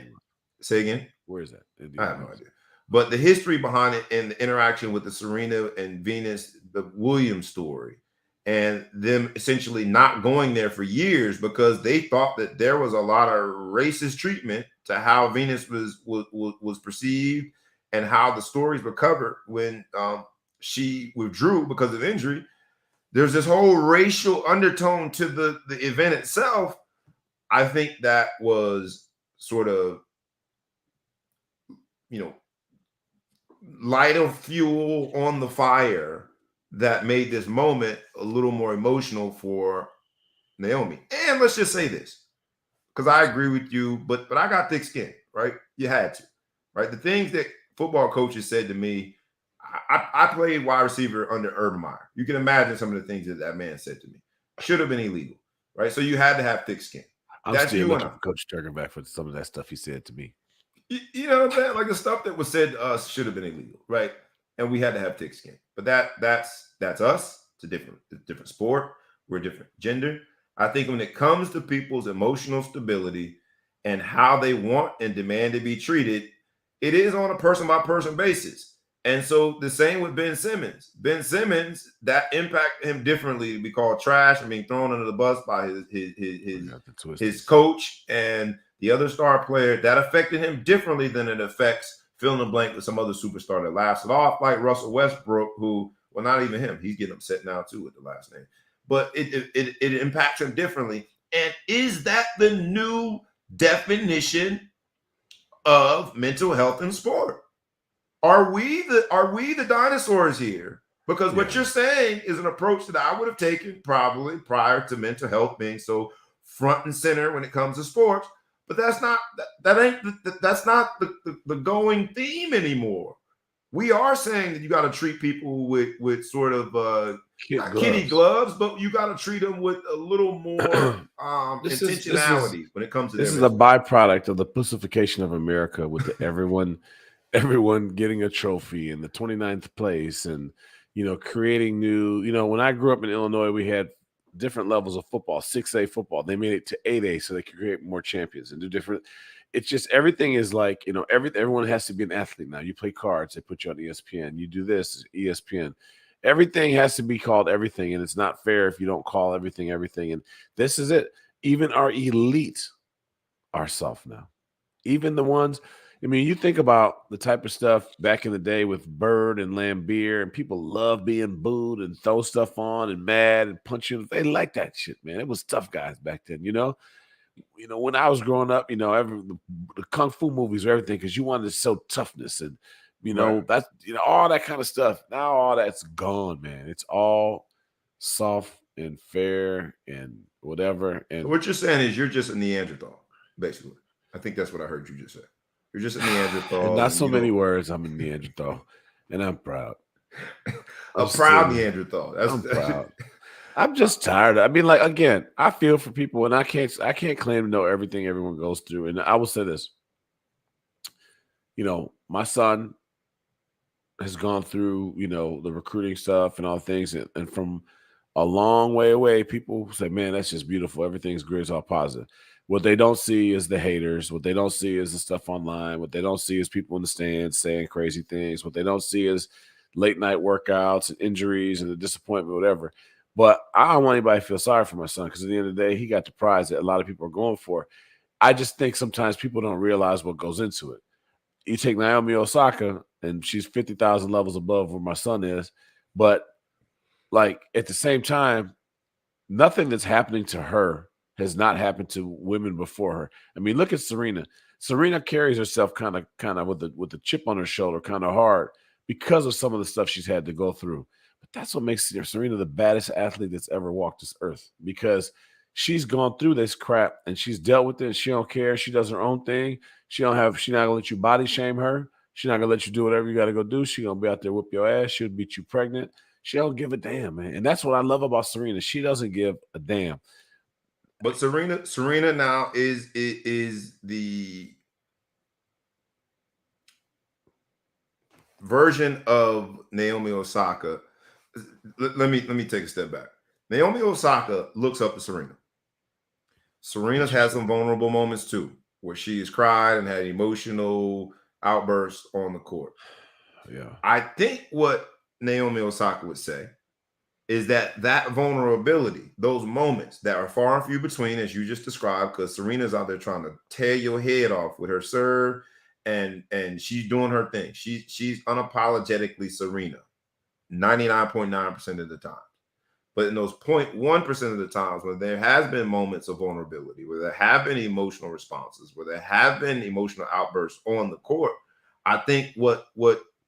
say again? Where is that? I have no idea. But the history behind it and the interaction with the Serena and Venus, the Williams story, and them essentially not going there for years because they thought that there was a lot of racist treatment to how Venus was perceived and how the stories were covered when she withdrew because of injury. There's this whole racial undertone to the event itself. I think that was sort of, light of fuel on the fire that made this moment a little more emotional for Naomi. And let's just say this, because I agree with you, but I got thick skin, right? You had to, right? The things that football coaches said to me, I played wide receiver under Urban Meyer. You can imagine some of the things that man said to me. Should have been illegal, right? So you had to have thick skin. I'm That's still you and looking I. for Coach Turner back for some of that stuff he said to me. You know what I'm saying? Like the stuff that was said to us should have been illegal, right? And we had to have thick skin. But that's us. It's a different sport. We're a different gender. I think when it comes to people's emotional stability and how they want and demand to be treated, it is on a person by person basis. And so the same with Ben Simmons. Ben Simmons, that impacted him differently to be called trash and being thrown under the bus by his coach and the other star player. That affected him differently than it affects fill in the blank with some other superstar that laughs it off, like Russell Westbrook, who, well, not even him. He's getting upset now too with the last name. But it impacts him differently. And is that the new definition of mental health in sport? Are we the dinosaurs here? Because what you're saying is an approach that I would have taken probably prior to mental health being so front and center when it comes to sports. But that's not the going theme anymore. We are saying that you got to treat people with sort of kitty gloves, but you got to treat them with a little more intentionality when it comes to this is a byproduct of the pussification of America with everyone getting a trophy and the 29th place and creating new. When I grew up in Illinois, we had different levels of football. 6A football, they made it to 8A so they could create more champions and do different. It's just everything is like, everyone has to be an athlete now. You play cards, they put you on ESPN. You do this, ESPN. Everything has to be called everything, and it's not fair if you don't call everything. And this is it. Even our elite are soft now. Even the ones, you think about the type of stuff back in the day with Bird and Lambeer, and people love being booed and throw stuff on and mad and punch you. They like that shit, man. It was tough guys back then, when I was growing up, the kung fu movies or everything, because you wanted to show toughness and, right. That's, all that kind of stuff. Now all that's gone, man. It's all soft and fair and whatever. And what you're saying is you're just a Neanderthal, basically. I think that's what I heard you just say. You're just a Neanderthal. And not so many words. I'm a Neanderthal, and I'm proud. I'm proud Neanderthal. I'm proud. I'm just tired. Again, I feel for people, and I can't claim to know everything everyone goes through. And I will say this: my son has gone through, the recruiting stuff and all things, and from a long way away, people say, "Man, that's just beautiful. Everything's great. It's all positive." What they don't see is the haters. What they don't see is the stuff online. What they don't see is people in the stands saying crazy things. What they don't see is late night workouts and injuries and the disappointment, whatever. But I don't want anybody to feel sorry for my son, because at the end of the day, he got the prize that a lot of people are going for. I just think sometimes people don't realize what goes into it. You take Naomi Osaka, and she's 50,000 levels above where my son is. But at the same time, nothing that's happening to her has not happened to women before her. Look at Serena. Serena carries herself kind of with a chip on her shoulder, kind of hard, because of some of the stuff she's had to go through. But that's what makes Serena the baddest athlete that's ever walked this earth, because she's gone through this crap and she's dealt with it. And she don't care. She does her own thing. She's not gonna let you body shame her. She's not gonna let you do whatever you got to go do. She's gonna be out there whoop your ass. She'll beat you pregnant. She don't give a damn, man. And that's what I love about Serena. She doesn't give a damn. But Serena now is the version of Naomi Osaka. Let me take a step back. Naomi Osaka looks up to Serena. Serena's had some vulnerable moments too, where she has cried and had emotional outbursts on the court. Yeah. I think what Naomi Osaka would say is that vulnerability, those moments that are far and few between, as you just described, because Serena's out there trying to tear your head off with her serve, and she's doing her thing. She's unapologetically Serena 99.9% of the time. But in those 0.1% of the times when there has been moments of vulnerability, where there have been emotional responses, where there have been emotional outbursts on the court, I think what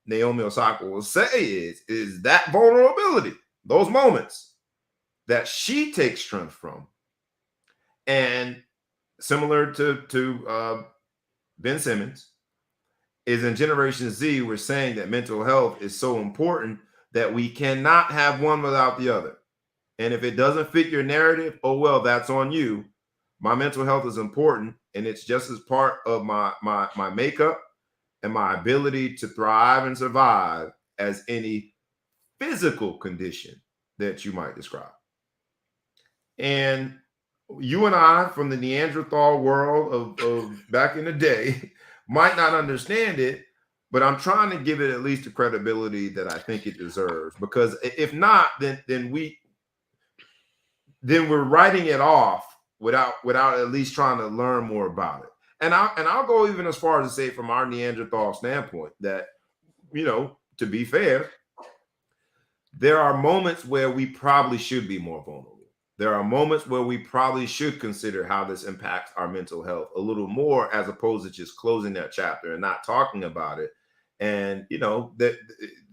Naomi Osaka will say is that vulnerability, those moments that she takes strength from. And similar to Ben Simmons, is in Generation Z, we're saying that mental health is so important that we cannot have one without the other. And if it doesn't fit your narrative, oh, well, that's on you. my mental health is important, and it's just as part of my makeup and my ability to thrive and survive as any physical condition that you might describe. And you and I, from the Neanderthal world of back in the day, might not understand it, but I'm trying to give it at least the credibility that I think it deserves. Because if not, then we're writing it off without at least trying to learn more about it. And I'll go even as far as to say, from our Neanderthal standpoint, that, you know, to be fair, there are moments where we probably should be more vulnerable. There are moments where we probably should consider how this impacts our mental health a little more, as opposed to just closing that chapter and not talking about it. And, you know, that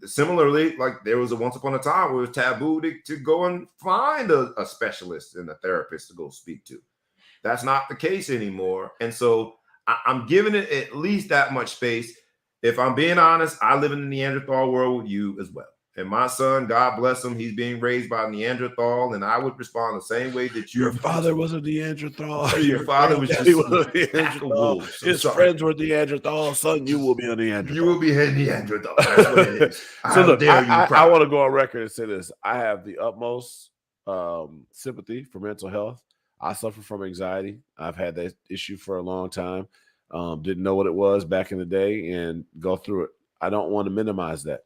similarly, like there was a once upon a time where it was taboo to go and find a specialist and a therapist to go speak to. That's not the case anymore. And so I'm giving it at least that much space. If I'm being honest, I live in the Neanderthal world with you as well. And my son, God bless him, he's being raised by Neanderthal, and I would respond the same way that you. Your father was a Neanderthal. Your father was just a Neanderthal. His friends were Neanderthal. Son, you will be a Neanderthal. You will be a Neanderthal. That's what it is. So look, I want to go on record and say this. I have the utmost sympathy for mental health. I suffer from anxiety. I've had that issue for a long time. Didn't know what it was back in the day and go through it. I don't want to minimize that.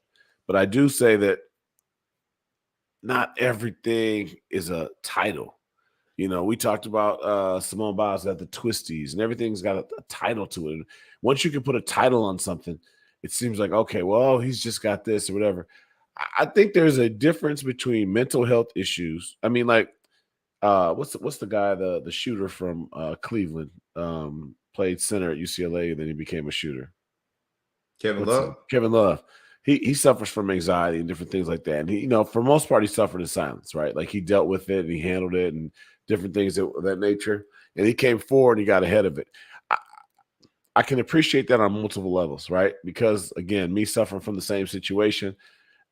But I do say that not everything is a title. You know, we talked about Simone Biles got the twisties, and everything's got a title to it. And once you can put a title on something, it seems like, okay, well, he's just got this or whatever. I think there's a difference between mental health issues. I mean, like, what's the guy, the shooter from Cleveland, played center at UCLA, and then he became a shooter? Kevin Love. Kevin Love. He suffers from anxiety and different things like that. And he, you know, for the most part, he suffered in silence, right? Like he dealt with it and he handled it and different things of that nature. And he came forward and he got ahead of it. I can appreciate that on multiple levels, right? Because again, me suffering from the same situation,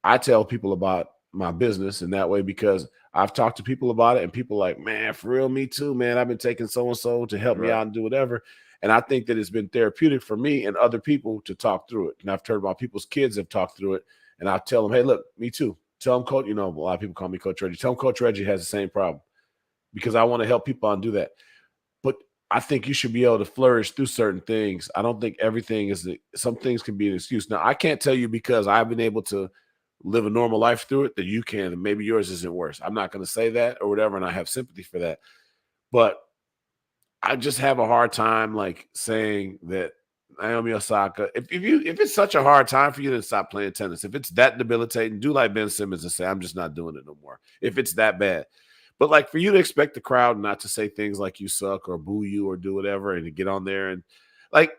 I tell people about my business in that way because I've talked to people about it and people are like, man, for real, me too, man. I've been taking so-and-so to help me out and do whatever. And I think that it's been therapeutic for me and other people to talk through it. And I've heard about people's kids have talked through it. And I tell them, hey, look, me too. Tell them, Coach, you know, a lot of people call me Coach Reggie. Tell them Coach Reggie has the same problem because I want to help people do that. But I think you should be able to flourish through certain things. I don't think everything is some things can be an excuse. Now, I can't tell you because I've been able to live a normal life through it that you can, and maybe yours isn't worse. I'm not going to say that or whatever, and I have sympathy for that. But I just have a hard time like saying that Naomi Osaka, if it's such a hard time for you to stop playing tennis, if it's that debilitating, do like Ben Simmons and say, I'm just not doing it no more. If it's that bad. But like for you to expect the crowd not to say things like you suck or boo you or do whatever and to get on there and like,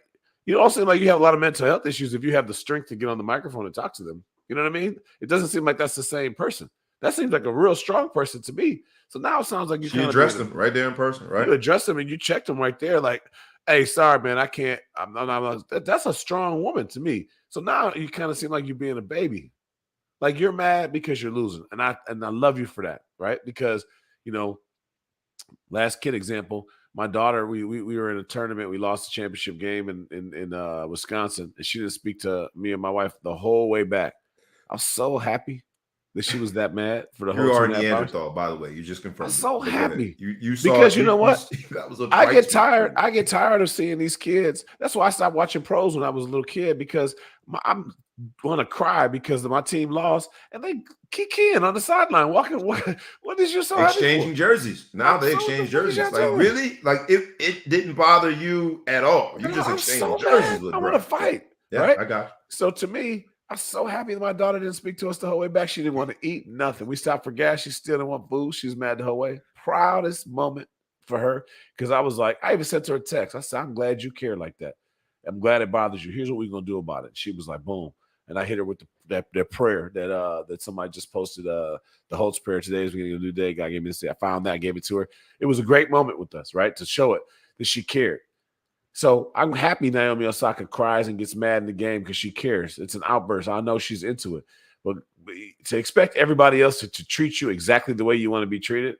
you also seem like you have a lot of mental health issues if you have the strength to get on the microphone and talk to them. You know what I mean? It doesn't seem like that's the same person. That seems like a real strong person to me. So now it sounds like you addressed him right there in person, right? You addressed him and you checked him right there, like, "Hey, sorry, man, I can't." That's a strong woman to me. So now you kind of seem like you're being a baby, like you're mad because you're losing, and I love you for that, right? Because you know, last kid example, my daughter, we were in a tournament, we lost the championship game in Wisconsin, and she didn't speak to me and my wife the whole way back. I'm so happy that she was that mad for the whole. You are Neanderthal, by the way. You just confirmed. I'm so happy. You saw because you know what? That was I get tired. I get tired of seeing these kids. That's why I stopped watching pros when I was a little kid because I want to cry because my team lost and they kikiing on the sideline, walking. What is you so happy exchanging for? jerseys? Now they exchange jerseys. Like really? Like it didn't bother you at all. You just exchanged jerseys with. I want to fight. Yeah, right? I got you. So to me, I'm so happy that my daughter didn't speak to us the whole way back. She didn't want to eat nothing. We stopped for gas. She still didn't want food. She was mad the whole way. Proudest moment for her because I was like, I even sent her a text. I said, I'm glad you care like that. I'm glad it bothers you. Here's what we're going to do about it. She was like, boom. And I hit her with that prayer that somebody just posted, the Holtz prayer. Today is beginning of a new day. God gave me this day. I found that. I gave it to her. It was a great moment with us, right? To show it that she cared. So I'm happy Naomi Osaka cries and gets mad in the game because she cares. It's an outburst. I know she's into it. But to expect everybody else to treat you exactly the way you want to be treated,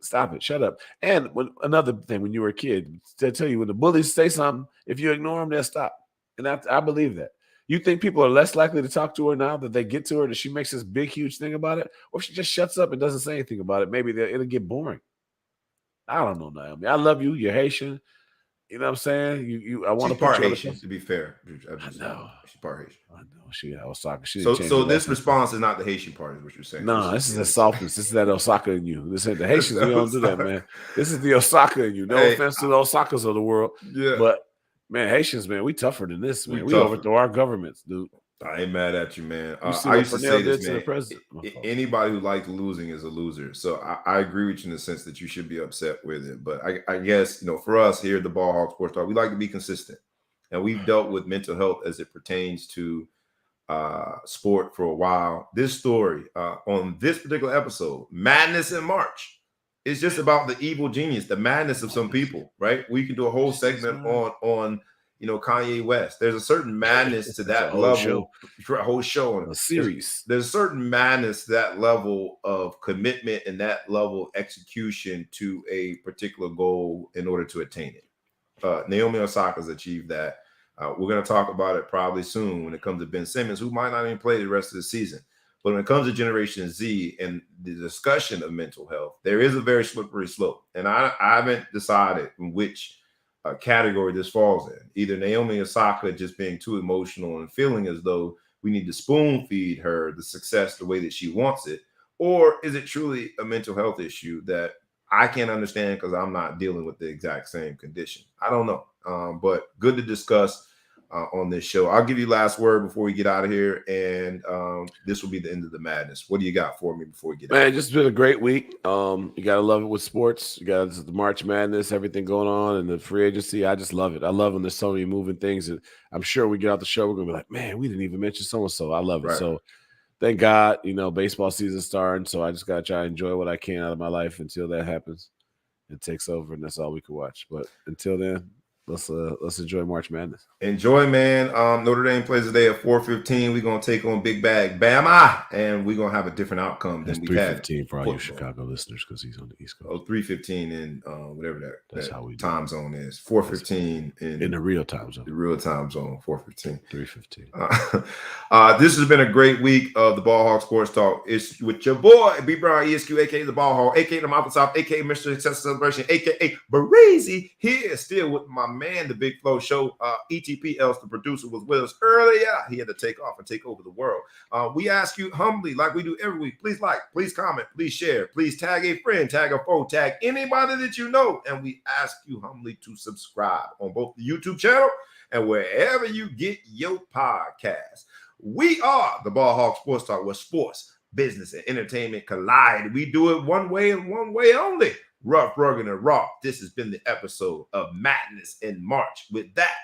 Stop it. Shut up. And another thing, when you were a kid, they tell you when the bullies say something, if you ignore them, they'll stop. And I believe that. You think people are less likely to talk to her now that they get to her, that she makes this big, huge thing about it? Or if she just shuts up and doesn't say anything about it, maybe it'll get boring. I don't know, Naomi. I love you. You're Haitian. You know what I'm saying? I want to part put you Haitian, to be fair. I know. She's part Haitian. I know. She Osaka. She So this response is not the Haitian part, is what you're saying. No, this is the softness. This is that Osaka in you. This ain't the Haitians. We don't do that, man. This is the Osaka in you. No offense to the Osakas of the world. Yeah. But man, Haitians, man, we tougher than this, man. We overthrow our governments, dude. I ain't mad at you, man. I used to say this, man. Anybody who likes losing is a loser. So I agree with you in the sense that you should be upset with it. But I guess, for us here at the Ball Hawk Sports Talk, we like to be consistent. And we've dealt with mental health as it pertains to sport for a while. This story on this particular episode, Madness in March, is just about the evil genius, the madness of some people, right? We can do a whole segment on Kanye West. There's a certain madness to that level. A whole show on a series. There's a certain madness to that level of commitment and that level of execution to a particular goal in order to attain it. Naomi Osaka has achieved that. We're going to talk about it probably soon when it comes to Ben Simmons, who might not even play the rest of the season. But when it comes to Generation Z and the discussion of mental health, there is a very slippery slope. And I haven't decided in which category this falls in. Either Naomi Osaka just being too emotional and feeling as though we need to spoon feed her the success the way that she wants it, or is it truly a mental health issue that I can't understand because I'm not dealing with the exact same condition? I don't know, but good to discuss on this show. I'll give you last word before we get out of here, and this will be the end of the madness. What do you got for me before we get out? Man, just been a great week. You got to love it with sports. You got the March Madness, everything going on, and the free agency. I just love it. I love when there's so many moving things. And I'm sure we get out the show, we're going to be like, man, we didn't even mention so-and-so. I love it. Right. So thank God, baseball season starting, so I just got to try to enjoy what I can out of my life until that happens. It takes over, and that's all we can watch. But until then, let's enjoy March Madness. Enjoy, man. Notre Dame plays today at 4:15. We're gonna take on Big Bag Bama, and we're gonna have a different outcome than we had. 3:15 for all you Chicago listeners, because he's on the East Coast. 3:15 in whatever that's how we time zone is. 4:15 in the real time zone. The real time zone. 4:15. 3:15. This has been a great week of the Ball Hawk Sports Talk. It's with your boy B Brown ESQ, aka the Ball Hawk, aka the Mouth of South, aka Mr. Success Celebration, aka Breezy. Here still with my man, the Big Flow Show. ETP else, the producer, was with us earlier. He had to take off and take over the world. We ask you humbly, like we do every week, please like, please comment, please share, please tag a friend, tag a foe, tag anybody that you know. And we ask you humbly to subscribe on both the YouTube channel and wherever you get your podcast. We are the Ball Hawk Sports Talk, where sports, business, and entertainment collide. We do it one way and one way only. Rough, rugged, and raw. This has been the episode of Madness in March. With that,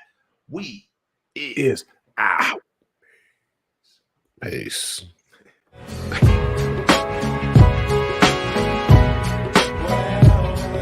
we is out. Peace.